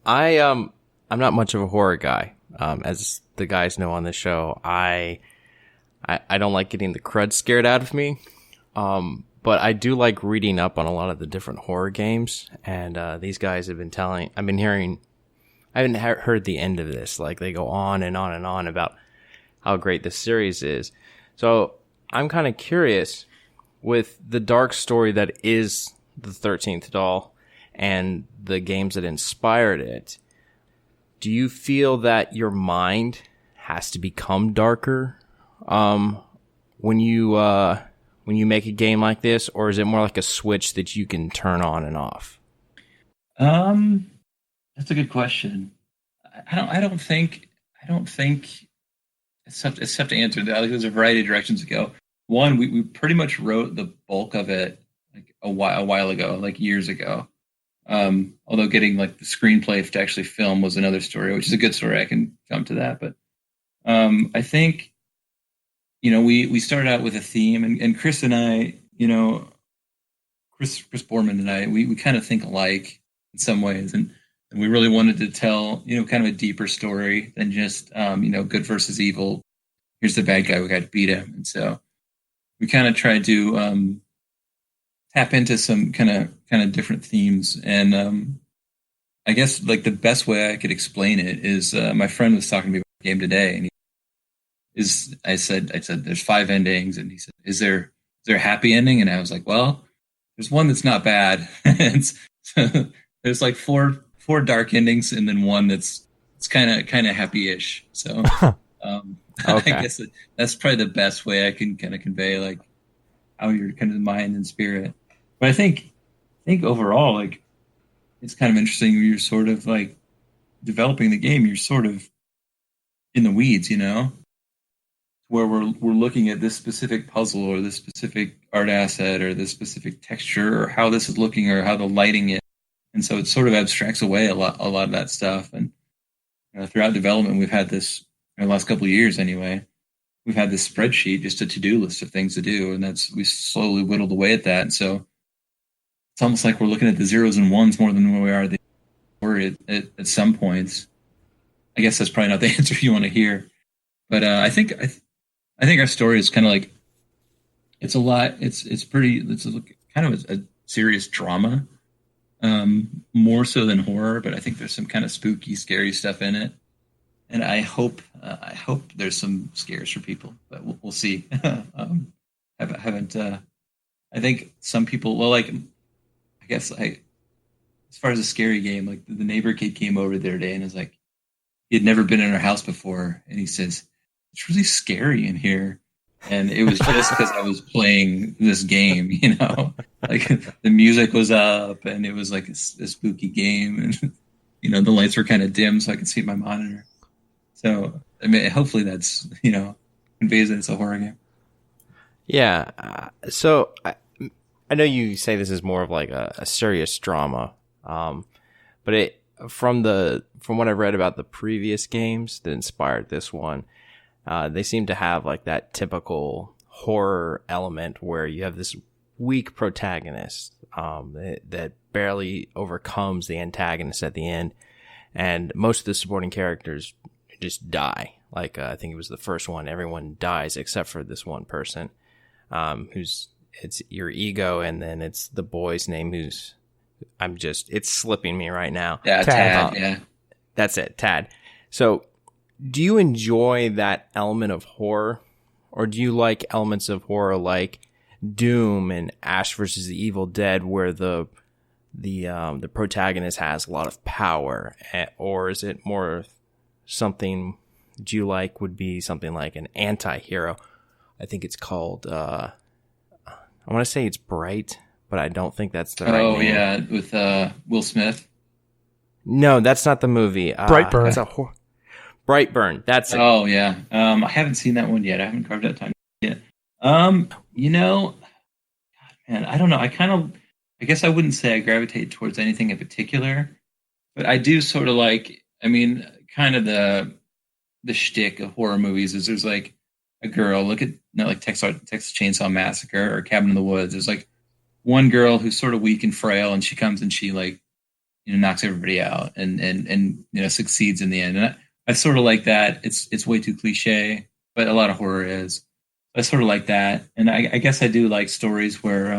I'm not much of a horror guy. As the guys know on the show, I don't like getting the crud scared out of me. But I do like reading up on a lot of the different horror games, and these guys have been I haven't heard the end of this. Like, they go on and on and on about how great this series is. So I'm kind of curious, with the dark story that is the 13th Doll and the games that inspired it, do you feel that your mind has to become darker when you make a game like this, or is it more like a switch that you can turn on and off? That's a good question. I don't think it's tough to answer that. Like, there's a variety of directions to go. One, we pretty much wrote the bulk of it like a while ago, like years ago. Although getting like the screenplay to actually film was another story, which is a good story. I can jump to that, but I think we started out with a theme, and Chris and I Chris Borman and I, we kind of think alike in some ways, and we really wanted to tell kind of a deeper story than just good versus evil. Here's the bad guy, we got to beat him. And so we kind of tried to tap into some kind of different themes. And I guess like the best way I could explain it is my friend was talking to me about the game today, and I said there's 5 endings, and he said, is there a happy ending? And I was like, well, there's one that's not bad. There's like four dark endings, and then one that's kind of happy-ish. So Okay. I guess that's probably the best way I can kind of convey like how your kind of mind and spirit. But I think overall, like, it's kind of interesting. You're sort of like developing the game. You're sort of in the weeds, where we're looking at this specific puzzle or this specific art asset or this specific texture or how this is looking or how the lighting is. And so it sort of abstracts away a lot of that stuff. And throughout development, we've had this, in the last couple of years anyway, we've had this spreadsheet, just a to-do list of things to do. And we slowly whittled away at that. And so it's almost like we're looking at the zeros and ones more than we are the or at some points. I guess that's probably not the answer you want to hear. But I think our story is kind of like, it's a lot. It's kind of a serious drama, more so than horror. But I think there's some kind of spooky, scary stuff in it, and I hope there's some scares for people. But we'll see. Haven't. I think some people. Well, like, I guess as far as a scary game, like the neighbor kid came over the other day and was like, he had never been in our house before, and he says, it's really scary in here. And it was just because I was playing this game, like the music was up and it was like a spooky game, and the lights were kind of dim so I could see my monitor. So I mean, hopefully that's conveys that it's a horror game. Yeah. So I know you say this is more of like a serious drama, but from what I read about the previous games that inspired this one, they seem to have like that typical horror element where you have this weak protagonist that barely overcomes the antagonist at the end, and most of the supporting characters just die. Like I think it was the first one, everyone dies except for this one person, it's your ego, and then it's the boy's name it's slipping me right now. Yeah, Tad. Yeah, that's it, Tad. So, do you enjoy that element of horror, or do you like elements of horror like Doom and Ash versus the Evil Dead, where the protagonist has a lot of power, or is it more something that you like would be something like an anti-hero? I think it's called. I want to say it's Bright, but I don't think that's the right name. Oh yeah, with Will Smith. No, that's not the movie. Brightburn. That's Brightburn. That's it. Oh yeah. I haven't seen that one yet. I haven't carved out time yet. God, man, I don't know. I guess I wouldn't say I gravitate towards anything in particular, but I do sort of like. I mean, kind of the shtick of horror movies is there's like a girl. Look at like Texas Chainsaw Massacre or Cabin in the Woods. There's like one girl who's sort of weak and frail, and she comes and she like knocks everybody out and succeeds in the end. And I sort of like that. It's way too cliche, but a lot of horror is. I sort of like that, and I guess I do like stories where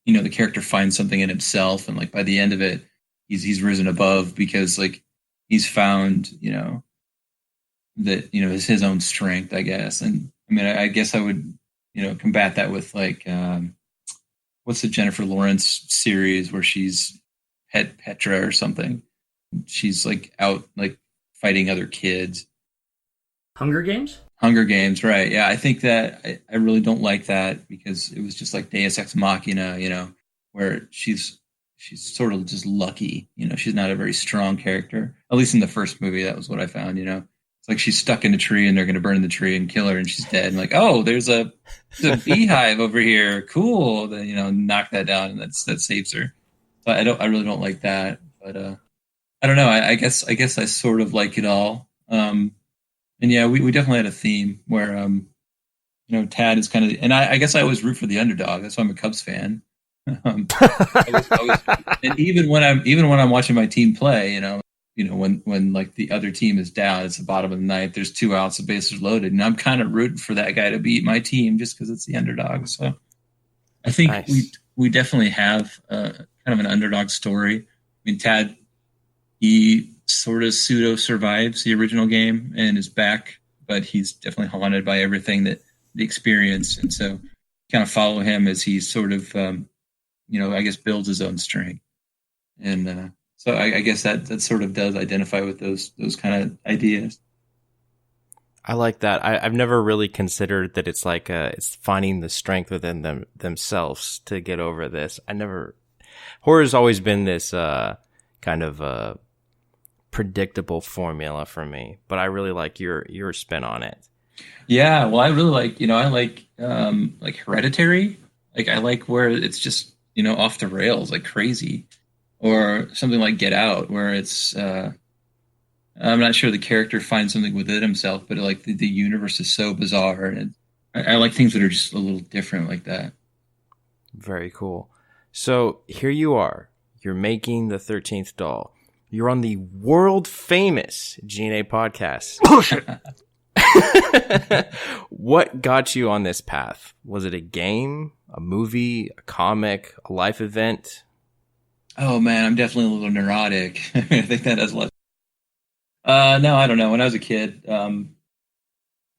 the character finds something in himself, and like by the end of it, he's risen above because like he's found that is his own strength, I guess. And I mean, I guess I would combat that with like what's the Jennifer Lawrence series where she's Petra or something? She's like out like fighting other kids. Hunger Games? Hunger Games, right. Yeah, I think that I really don't like that because it was just like Deus Ex Machina, where she's sort of just lucky. She's not a very strong character. At least in the first movie, that was what I found, It's like she's stuck in a tree and they're going to burn the tree and kill her and she's dead. And like, oh, there's a beehive over here. Cool. Then, knock that down and that saves her. So I really don't like that. But I don't know. I guess I sort of like it all. And yeah, we definitely had a theme where Tad is kind of, and I guess I always root for the underdog. That's why I'm a Cubs fan. And even when I'm watching my team play, when like the other team is down, it's the bottom of the ninth, there's 2 outs, the bases loaded, and I'm kind of rooting for that guy to beat my team just because it's the underdog. So I think we definitely have kind of an underdog story. I mean, Tad, he sort of pseudo survives the original game and is back, but he's definitely haunted by everything that the experience, and so kind of follow him as he sort of I guess builds his own strength. And so I guess that sort of does identify with those kind of ideas. I like that. I've never really considered that it's like it's finding the strength within themselves to get over this. Horror's always been this kind of predictable formula for me, but I really like your spin on it. Yeah, well, I really like I like Hereditary. Like I like where it's just off the rails like crazy, or something like Get Out, where it's I'm not sure the character finds something within himself, but like the universe is so bizarre, and I like things that are just a little different like that. Very cool. So here you are. You're making the 13th doll. You're on the world famous G.N.A podcast. Bullshit. What got you on this path? Was it a game, a movie, a comic, a life event? Oh man, I'm definitely a little neurotic. I think that has a lot. No, I don't know. When I was a kid, I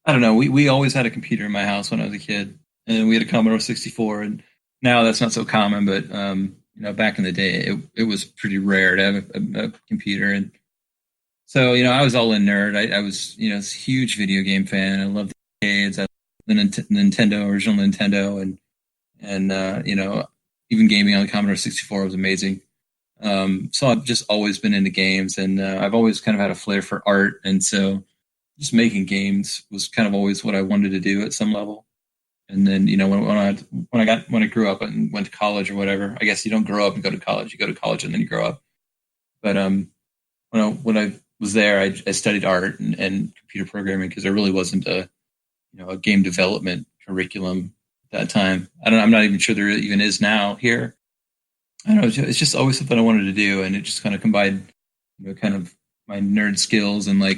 don't know. We always had a computer in my house when I was a kid, and we had a Commodore 64. And now that's not so common, but back in the day, it was pretty rare to have a computer. And so, I was all in nerd. I was, a huge video game fan. I loved the arcades. I loved the Nintendo, original Nintendo, and even gaming on the Commodore 64 was amazing. So I've just always been into games, and I've always kind of had a flair for art. And so just making games was kind of always what I wanted to do at some level. And then, when I grew up and went to college or whatever, I guess you don't grow up and go to college. You go to college and then you grow up. But when I was there, I studied art and computer programming because there really wasn't a game development curriculum at that time. I'm not even sure there even is now here. I don't know. It's just always something I wanted to do, and it just kind of combined, kind of my nerd skills and I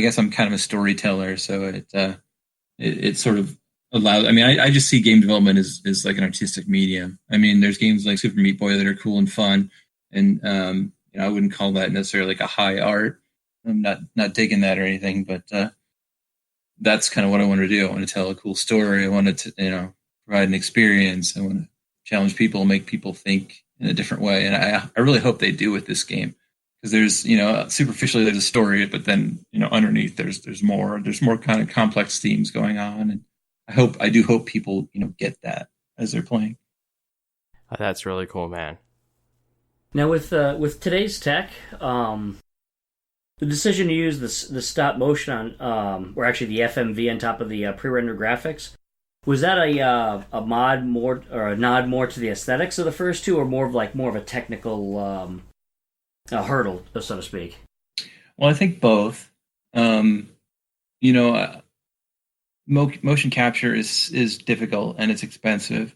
guess I'm kind of a storyteller, so it sort of allows. I mean, I just see game development as like an artistic medium. I mean, there's games like Super Meat Boy that are cool and fun, and I wouldn't call that necessarily like a high art. I'm not digging that or anything, but that's kind of what I want to do. I want to tell a cool story. I wanted to provide an experience. I want to challenge people, make people think in a different way, and I really hope they do with this game, because there's superficially there's a story, but then underneath there's more kind of complex themes going on, and I do hope people get that as they're playing. Oh, that's really cool, man. Now with today's tech, the decision to use the stop motion on or actually the FMV on top of the pre-rendered graphics, was that a mod more or a nod more to the aesthetics of the first two, or more of a technical hurdle, so to speak? Well, I think both. Motion capture is difficult and it's expensive.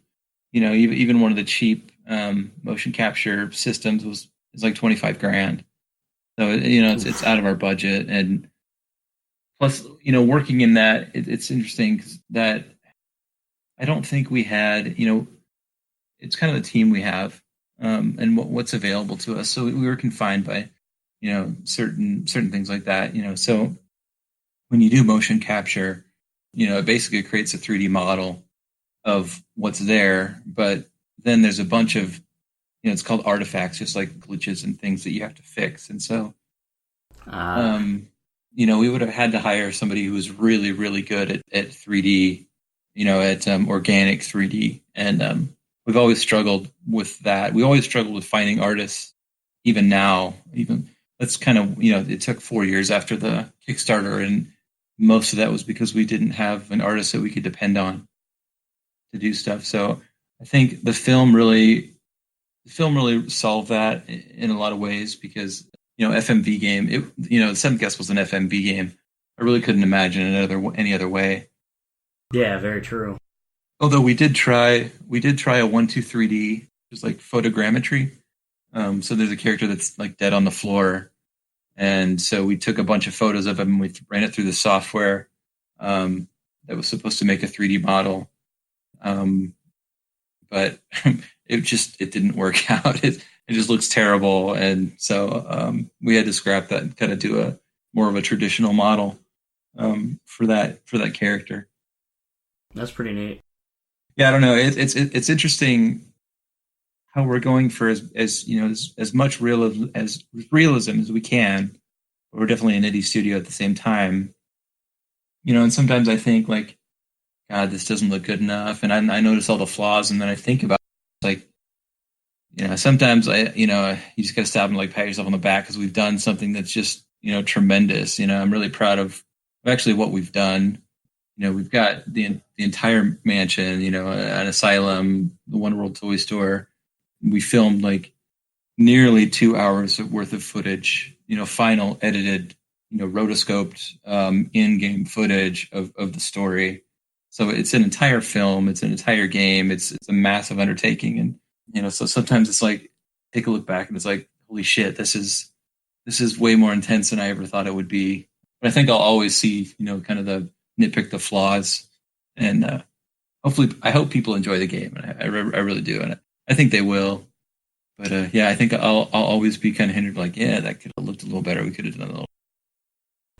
Even one of the cheap motion capture systems is like $25,000. So it's out of our budget, and plus working in that, it's interesting that I don't think we had it's kind of the team we have and what's available to us. So we were confined by certain things like that. So when you do motion capture, it basically creates a 3D model of what's there, but then there's a bunch of it's called artifacts, just like glitches and things that you have to fix. And so we would have had to hire somebody who was really, really good at 3D, at organic 3D. And we've always struggled with that. We always struggled with finding artists, even now. Even that's kind of, it took 4 years after the Kickstarter, and most of that was because we didn't have an artist that we could depend on to do stuff. So I think the film really solved that in a lot of ways, because FMV game, Seventh Guest was an FMV game. I really couldn't imagine any other way. Yeah, very true. Although we did try a 1-2-3D, just like photogrammetry. So there's a character that's like dead on the floor, and so we took a bunch of photos of him and we ran it through the software that was supposed to make a 3D model. But it didn't work out. It just looks terrible, and so we had to scrap that and kind of do a more of a traditional model for that character. That's pretty neat. Yeah, I don't know. It's interesting how we're going for as much realism as we can. But we're definitely an indie studio at the same time. And sometimes I think like, God, this doesn't look good enough, and I notice all the flaws, and then I think about like, sometimes you just gotta stop and like pat yourself on the back because we've done something that's just tremendous. I'm really proud of actually what we've done. We've got the entire mansion, an asylum, the One World Toy Store. We filmed like nearly 2 hours worth of footage, final edited, rotoscoped in-game footage of the story. So it's an entire film, it's an entire game, it's a massive undertaking. And, so sometimes it's like, take a look back and it's like, holy shit, this is way more intense than I ever thought it would be. But I think I'll always see, kind of nitpick the flaws, and hopefully I hope people enjoy the game, and I really do, and I think they will. But I think I'll always be kind of hindered, like, yeah, that could have looked a little better, we could have done a little.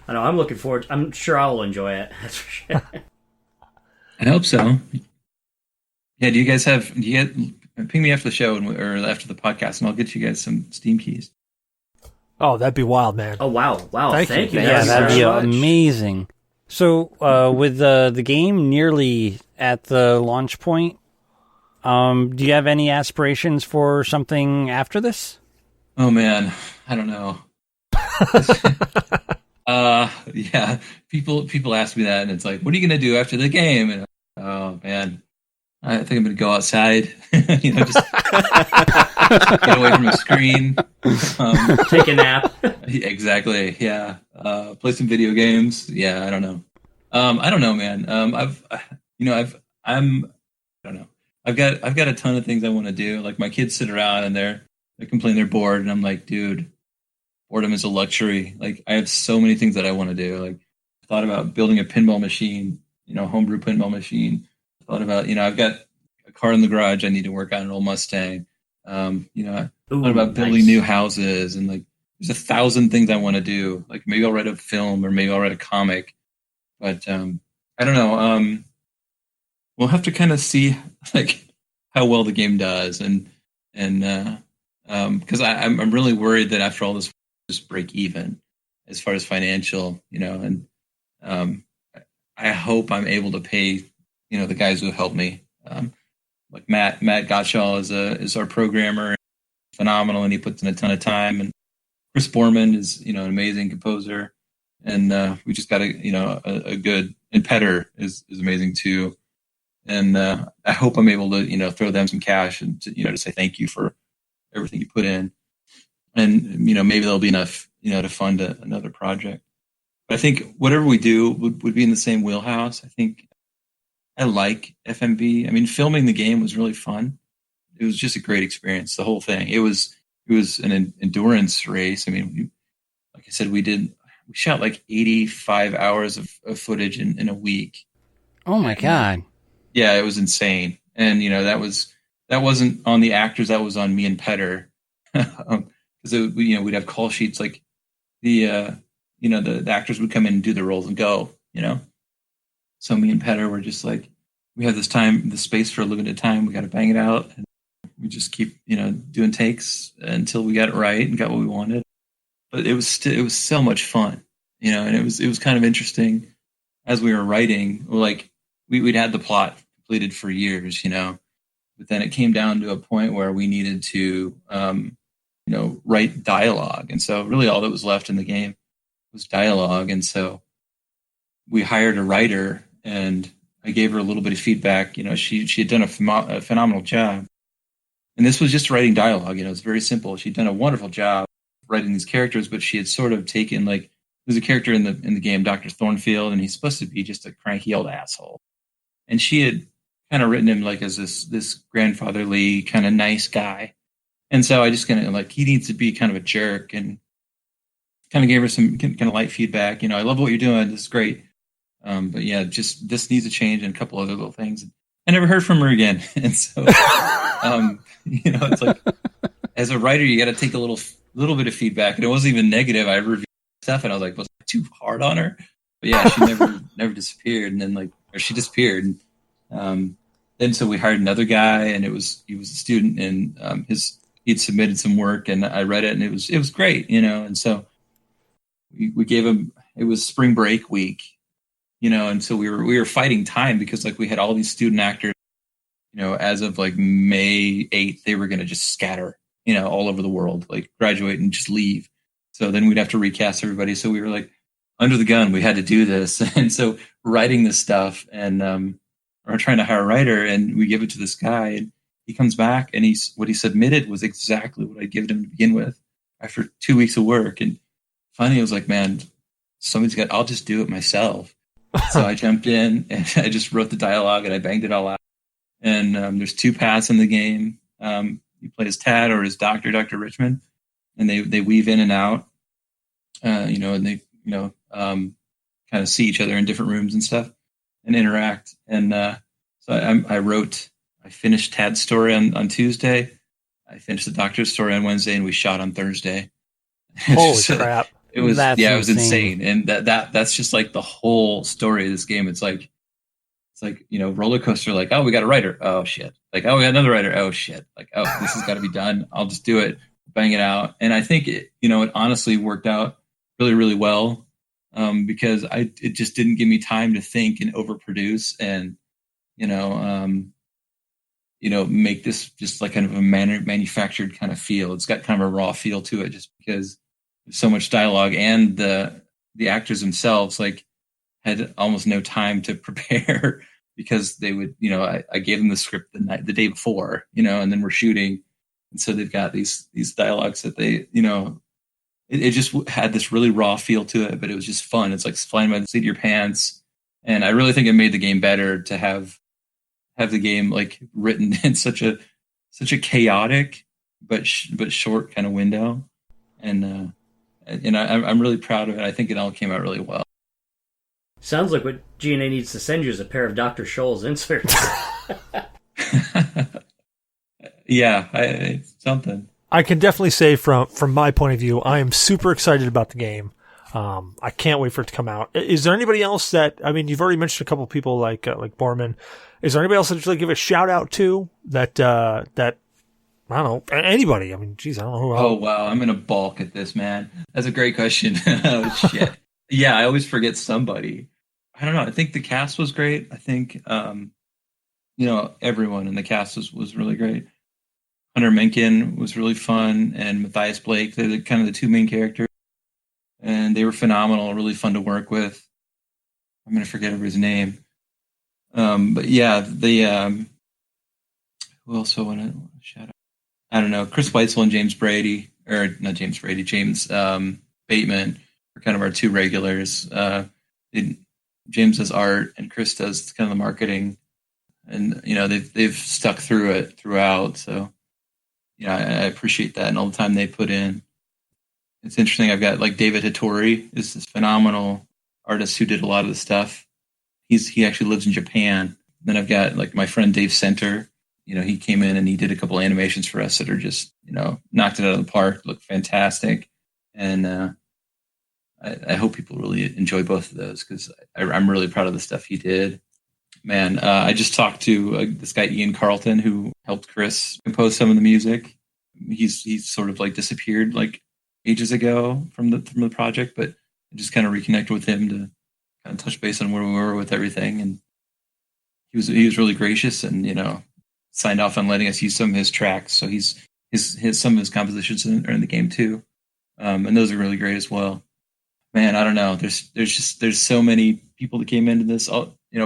I know, I'm looking forward. I'm sure I'll enjoy it. That's for sure. I hope so. Yeah, do you guys ping me after the show or after the podcast, and I'll get you guys some Steam keys. Oh, that'd be wild, man. Oh, wow. Thank you. Yeah, that'd be amazing. So, with the game nearly at the launch point, do you have any aspirations for something after this? Oh man, I don't know. Yeah, people ask me that, and it's like, what are you gonna do after the game? And oh man, I think I'm gonna go outside. Just get away from a screen, take a nap. Exactly. Yeah. Play some video games. Yeah. I don't know. I don't know, man. I don't know. I've got a ton of things I want to do. Like my kids sit around and they complain they're bored, and I'm like, dude, boredom is a luxury. Like I have so many things that I want to do. Like I thought about building a pinball machine, homebrew pinball machine. I thought about, I've got a car in the garage I need to work on, an old Mustang. I thought about building new houses, and like there's 1,000 things I want to do. Like maybe I'll write a film, or maybe I'll write a comic, but I don't know. We'll have to kind of see like how well the game does, and because I'm really worried that after all this, just break even as far as financial, and I hope I'm able to pay the guys who helped me. Like Matt Gottschall is our programmer, phenomenal, and he puts in a ton of time. And Chris Borman is an amazing composer, and we just got a good, and Petter is amazing too. And I hope I'm able to throw them some cash and to say thank you for everything you put in, and maybe there'll be enough to fund another project. But I think whatever we do would be in the same wheelhouse. I think I like FMV. I mean, filming the game was really fun. It was just a great experience, the whole thing. It was an endurance race. I mean, like I said, we shot like 85 hours of footage in a week. Oh my God. Yeah, it was insane. And, that wasn't on the actors. That was on me and Petter. Because, we'd have call sheets, like the actors would come in and do the roles and go, So me and Petter were just like, we have this space for a limited time. We got to bang it out. And we just keep, doing takes until we got it right and got what we wanted. But it was so much fun, and it was kind of interesting as we were writing. Like we'd had the plot completed for years, but then it came down to a point where we needed to, write dialogue. And so really all that was left in the game was dialogue. And so we hired a writer, and I gave her a little bit of feedback. She had done a phenomenal job. And this was just writing dialogue. It's very simple. She'd done a wonderful job writing these characters, but she had sort of taken, like, there's a character in the game, Dr. Thornfield, and he's supposed to be just a cranky old asshole. and she had kind of written him like as this grandfatherly kind of nice guy. And so I just kind of like, he needs to be kind of a jerk, and kind of gave her some kind of light feedback. I love what you're doing. This is great. But yeah, just this needs to change, and a couple other little things. I never heard from her again. And so, it's like, as a writer, you got to take a little bit of feedback. And it wasn't even negative. I reviewed stuff and I was like, was I too hard on her? But yeah, she never disappeared. And then she disappeared. And then so we hired another guy, and he was a student, and he'd submitted some work, and I read it, and it was great, And so we gave him, it was spring break week, and so we were fighting time because like we had all these student actors, as of like May 8th, they were going to just scatter, all over the world, like graduate and just leave. So then we'd have to recast everybody. So we were like under the gun. We had to do this. And so writing this stuff, and we're trying to hire a writer, and we give it to this guy, and he comes back, and what he submitted was exactly what I'd given him to begin with after 2 weeks of work. And finally I was like, man, I'll just do it myself. So I jumped in and I just wrote the dialogue, and I banged it all out. And there's 2 paths in the game. You play as Tad or as Dr. Richmond, and they weave in and out, and they, kind of see each other in different rooms and stuff and interact. And so I finished Tad's story on Tuesday. I finished the Doctor's story on Wednesday, and we shot on Thursday. Holy crap. It was, That's it was insane. And that's just like the whole story of this game. It's like, roller coaster, like, oh, we got a writer. Oh shit. Like, oh, we got another writer. Oh shit. Like, oh, this has got to be done. I'll just do it, bang it out. And I think it honestly worked out really, really well. Because it just didn't give me time to think and overproduce and, make this just like kind of a manufactured kind of feel. It's got kind of a raw feel to it, just because there's so much dialogue, and the actors themselves like had almost no time to prepare because they would, I gave them the script the day before, and then we're shooting. And so they've got these dialogues that they, it just had this really raw feel to it, but it was just fun. It's like flying by the seat of your pants. And I really think it made the game better to have the game like written in such a chaotic but short kind of window. And I'm really proud of it. I think it all came out really well. Sounds like what G.N.A needs to send you is a pair of Dr. Scholl's inserts. Yeah, something. I can definitely say from my point of view, I am super excited about the game. I can't wait for it to come out. Is there anybody else you've already mentioned a couple of people like Borman. Is there anybody else that you'd like to give a shout out to that I don't know, anybody? I mean, geez, I don't know who else. Oh, wow. I'm going to balk at this, man. That's a great question. Oh, shit. Yeah, I always forget somebody. I don't know. I think the cast was great. I think, everyone in the cast was really great. Hunter Mencken was really fun, and Matthias Blake. They're kind of the 2 main characters, and they were phenomenal, really fun to work with. I'm going to forget everybody's name. But yeah, who else I want to shout out? I don't know. Chris Weitzel and James Bateman are kind of our 2 regulars. James does art, and Chris does kind of the marketing, and they've stuck through it throughout. So I appreciate that and all the time they put in. It's interesting. I've got like David Hattori is this phenomenal artist who did a lot of the stuff. He actually lives in Japan. Then I've got like my friend Dave Center. He came in and he did a couple animations for us that are just, knocked it out of the park, look fantastic. And I hope people really enjoy both of those because I'm really proud of the stuff he did. Man, I just talked to this guy, Ian Carlton, who helped Chris compose some of the music. He's sort of like disappeared like ages ago from the project, but I just kind of reconnected with him to kind of touch base on where we were with everything. And he was really gracious and, signed off on letting us use some of his tracks. So some of his compositions are in the game too. And those are really great as well. Man, I don't know. There's so many people that came into this.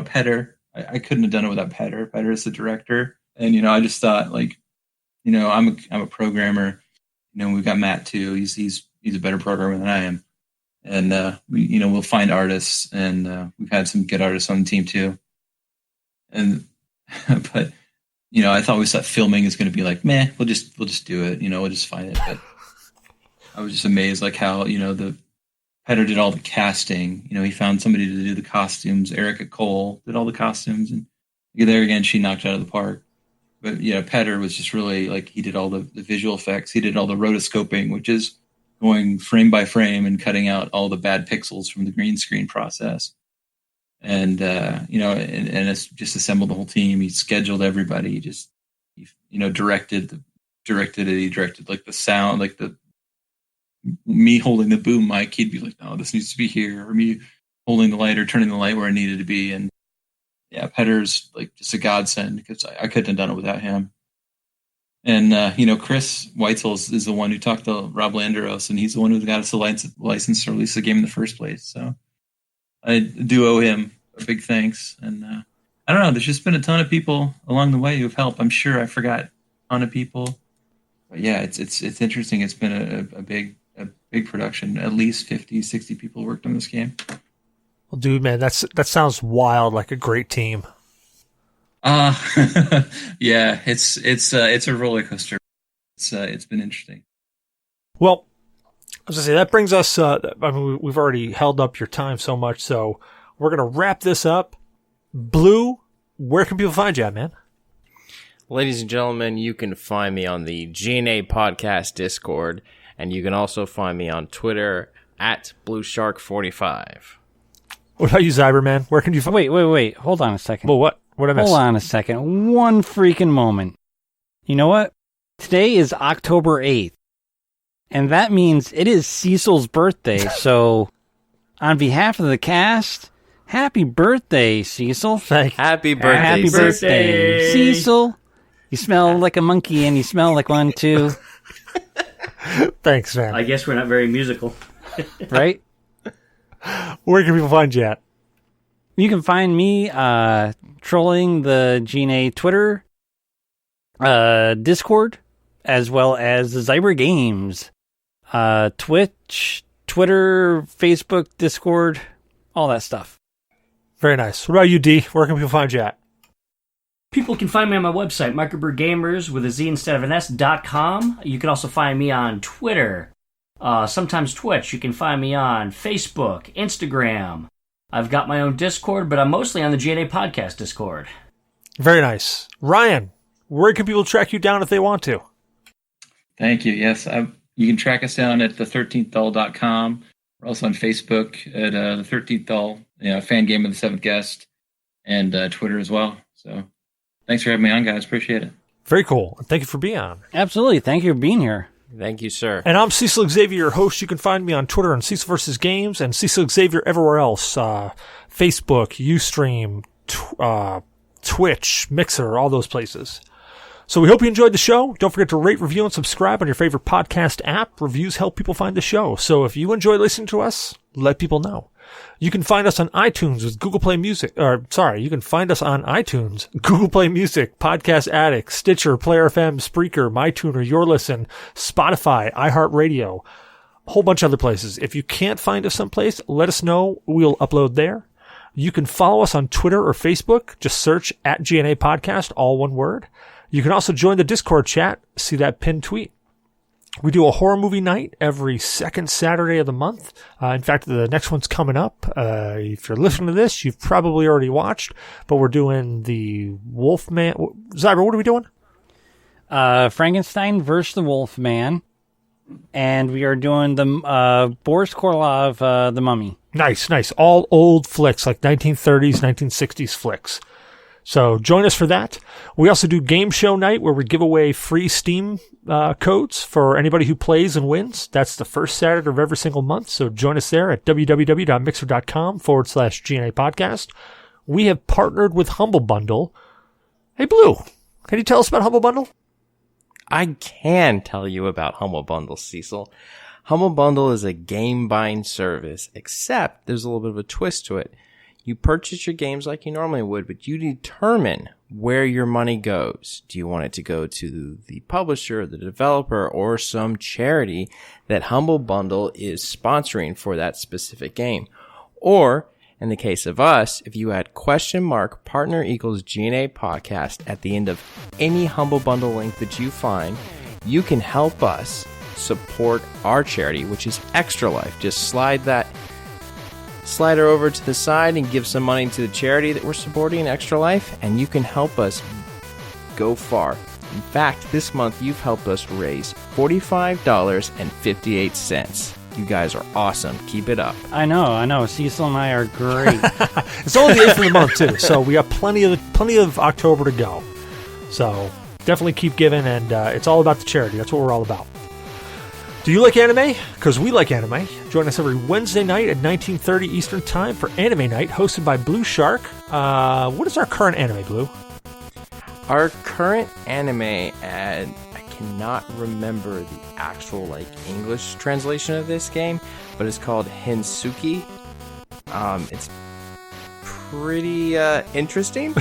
Petter. I couldn't have done it without Petter. Petter is the director. And, I just thought like, I'm a programmer. We've got Matt too. He's a better programmer than I am. And we'll find artists, and we've had some good artists on the team too. And but I thought filming is going to be like, meh, we'll just do it. We'll just find it. But I was just amazed, like how the Petter did all the casting. He found somebody to do the costumes. Erica Cole did all the costumes, and there again, she knocked it out of the park. But Petter was just really like, he did all the visual effects. He did all the rotoscoping, which is going frame by frame and cutting out all the bad pixels from the green screen process. And and it's just assembled the whole team. He scheduled everybody. He just directed it. He directed like the sound, like me holding the boom mic. He'd be like, "No, this needs to be here," or me holding the light or turning the light where I needed to be. And yeah, Petter's like just a godsend, because I couldn't have done it without him. And Chris Weitzel is the one who talked to Rob Landeros, and he's the one who got us a license to release the game in the first place. So I do owe him a big thanks. And I don't know, there's just been a ton of people along the way who've helped. I'm sure I forgot a ton of people, but yeah, it's interesting. It's been a big production. At least 50, 60 people worked on this game. Well, dude, man, that sounds wild, like a great team. Yeah, it's a roller coaster. It's been interesting. Well, I was gonna say, that brings us. We've already held up your time so much, so we're gonna wrap this up. Blue, where can people find you at, man? Ladies and gentlemen, you can find me on the G.N.A podcast Discord, and you can also find me on Twitter at BlueShark45. What about you, Zyber, man? Where can you find? Wait. Hold on a second. Well, what? What did I miss? Hold on a second. One freaking moment. You know what? Today is October 8th. And that means it is Cecil's birthday. So, on behalf of the cast, happy birthday, Cecil. Happy birthday. Happy birthday, Cecil. You smell like a monkey and you smell like one too. Thanks, man. I guess we're not very musical. Right? Where can people find you at? You can find me trolling the G.N.A Twitter, Discord, as well as the Zyber Games, Twitch, Twitter, Facebook, Discord, all that stuff. Very nice. What about you, D? Where can people find you at? People can find me on my website, microbirdgamers with a Z instead of an S.com. You can also find me on Twitter, sometimes Twitch. You can find me on Facebook, Instagram. I've got my own Discord, but I'm mostly on the G.N.A podcast Discord. Very nice. Ryan, where can people track you down if they want to? Thank you. Yes, you can track us down at the13thdoll.com. We're also on Facebook at the 13th Doll, fan game of the seventh guest, and Twitter as well. So thanks for having me on, guys. Appreciate it. Very cool. Thank you for being on. Absolutely. Thank you for being here. Thank you, sir. And I'm Cecil Xavier, your host. You can find me on Twitter on Cecil vs. Games and Cecil Xavier everywhere else. Facebook, Ustream, Twitch, Mixer, all those places. So we hope you enjoyed the show. Don't forget to rate, review, and subscribe on your favorite podcast app. Reviews help people find the show. So if you enjoy listening to us, let people know. You can find us on iTunes with Google Play Music. You can find us on iTunes, Google Play Music, Podcast Addict, Stitcher, Player FM, Spreaker, MyTuner, Your Listen, Spotify, iHeartRadio, a whole bunch of other places. If you can't find us someplace, let us know. We'll upload there. You can follow us on Twitter or Facebook. Just search at G.N.A Podcast, all one word. You can also join the Discord chat. See that pinned tweet. We do a horror movie night every second Saturday of the month. In fact, the next one's coming up. If you're listening to this, you've probably already watched, but we're doing the Wolfman. Zyber, what are we doing? Frankenstein versus the Wolfman. And we are doing the Boris Karloff, The Mummy. Nice. All old flicks, like 1930s, 1960s flicks. So join us for that. We also do Game Show Night, where we give away free Steam codes for anybody who plays and wins. That's the first Saturday of every single month. So join us there at www.mixer.com/G.N.A podcast. We have partnered with Humble Bundle. Hey, Blue, can you tell us about Humble Bundle? I can tell you about Humble Bundle, Cecil. Humble Bundle is a game buying service, except there's a little bit of a twist to it. You purchase your games like you normally would, but you determine where your money goes. Do you want it to go to the publisher, the developer, or some charity that Humble Bundle is sponsoring for that specific game? Or In the case of us, if you add $partner equals G.N.A podcast at the end of any Humble Bundle link that you find, you can help us support our charity, which is Extra Life. Just slide her over to the side and give some money to the charity that we're supporting, Extra Life, and you can help us go far. In fact, this month you've helped us raise $45.58. You guys are awesome. Keep it up. I know. Cecil and I are great. It's only the 8th of the month, too, so we got plenty of October to go. So definitely keep giving, and it's all about the charity. That's what we're all about. Do you like anime? Because we like anime. Join us every Wednesday night at 19:30 Eastern Time for Anime Night, hosted by Blue Shark. What is our current anime, Blue? Our current anime, and I cannot remember the actual English translation of this game, but it's called Hensuki. It's pretty interesting.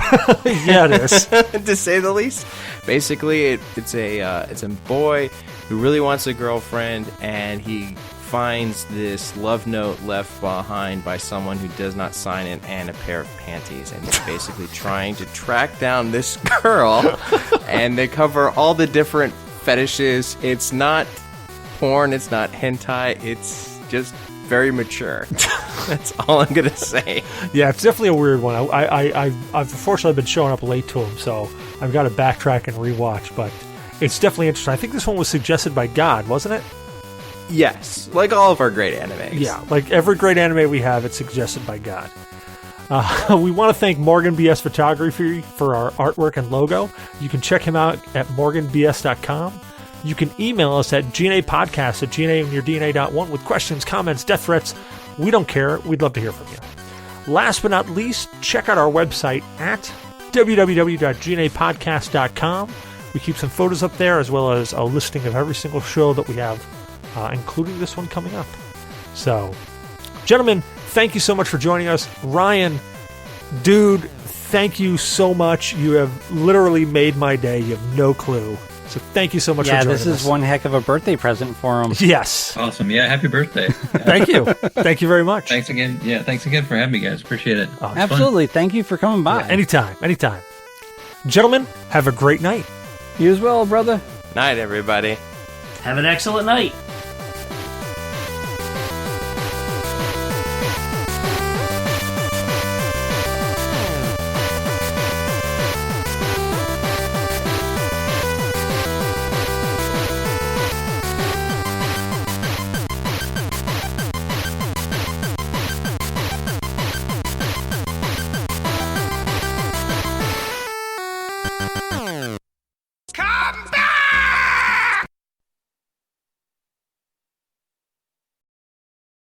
Yeah, it is. To say the least. Basically, it's a boy who really wants a girlfriend, and he finds this love note left behind by someone who does not sign it and a pair of panties, and he's basically trying to track down this girl, and they cover all the different fetishes. It's not porn, it's not hentai, it's just very mature. That's all I'm gonna say. Yeah, it's definitely a weird one. I've unfortunately been showing up late to him, so I've got to backtrack and rewatch, but it's definitely interesting. I think this one was suggested by God, wasn't it? Yes, like all of our great animes. Yeah, like every great anime we have, it's suggested by God. We want to thank Morgan BS Photography for our artwork and logo. You can check him out at morganbs.com. You can email us at GNApodcast@GNAandyourdNA.1 with questions, comments, death threats. We don't care. We'd love to hear from you. Last but not least, check out our website at www.GNApodcast.com. We keep some photos up there, as well as a listing of every single show that we have, including this one coming up. So, gentlemen, thank you so much for joining us. Ryan, dude, thank you so much. You have literally made my day. You have no clue. So thank you so much for joining us. Yeah, this is one heck of a birthday present for him. Yes. Awesome. Yeah, happy birthday. Yeah. Thank you. Thank you very much. Thanks again. Yeah, thanks again for having me, guys. Appreciate it. Oh, Absolutely. Thank you for coming by. Yeah, anytime. Gentlemen, have a great night. You as well, brother. Night, everybody. Have an excellent night.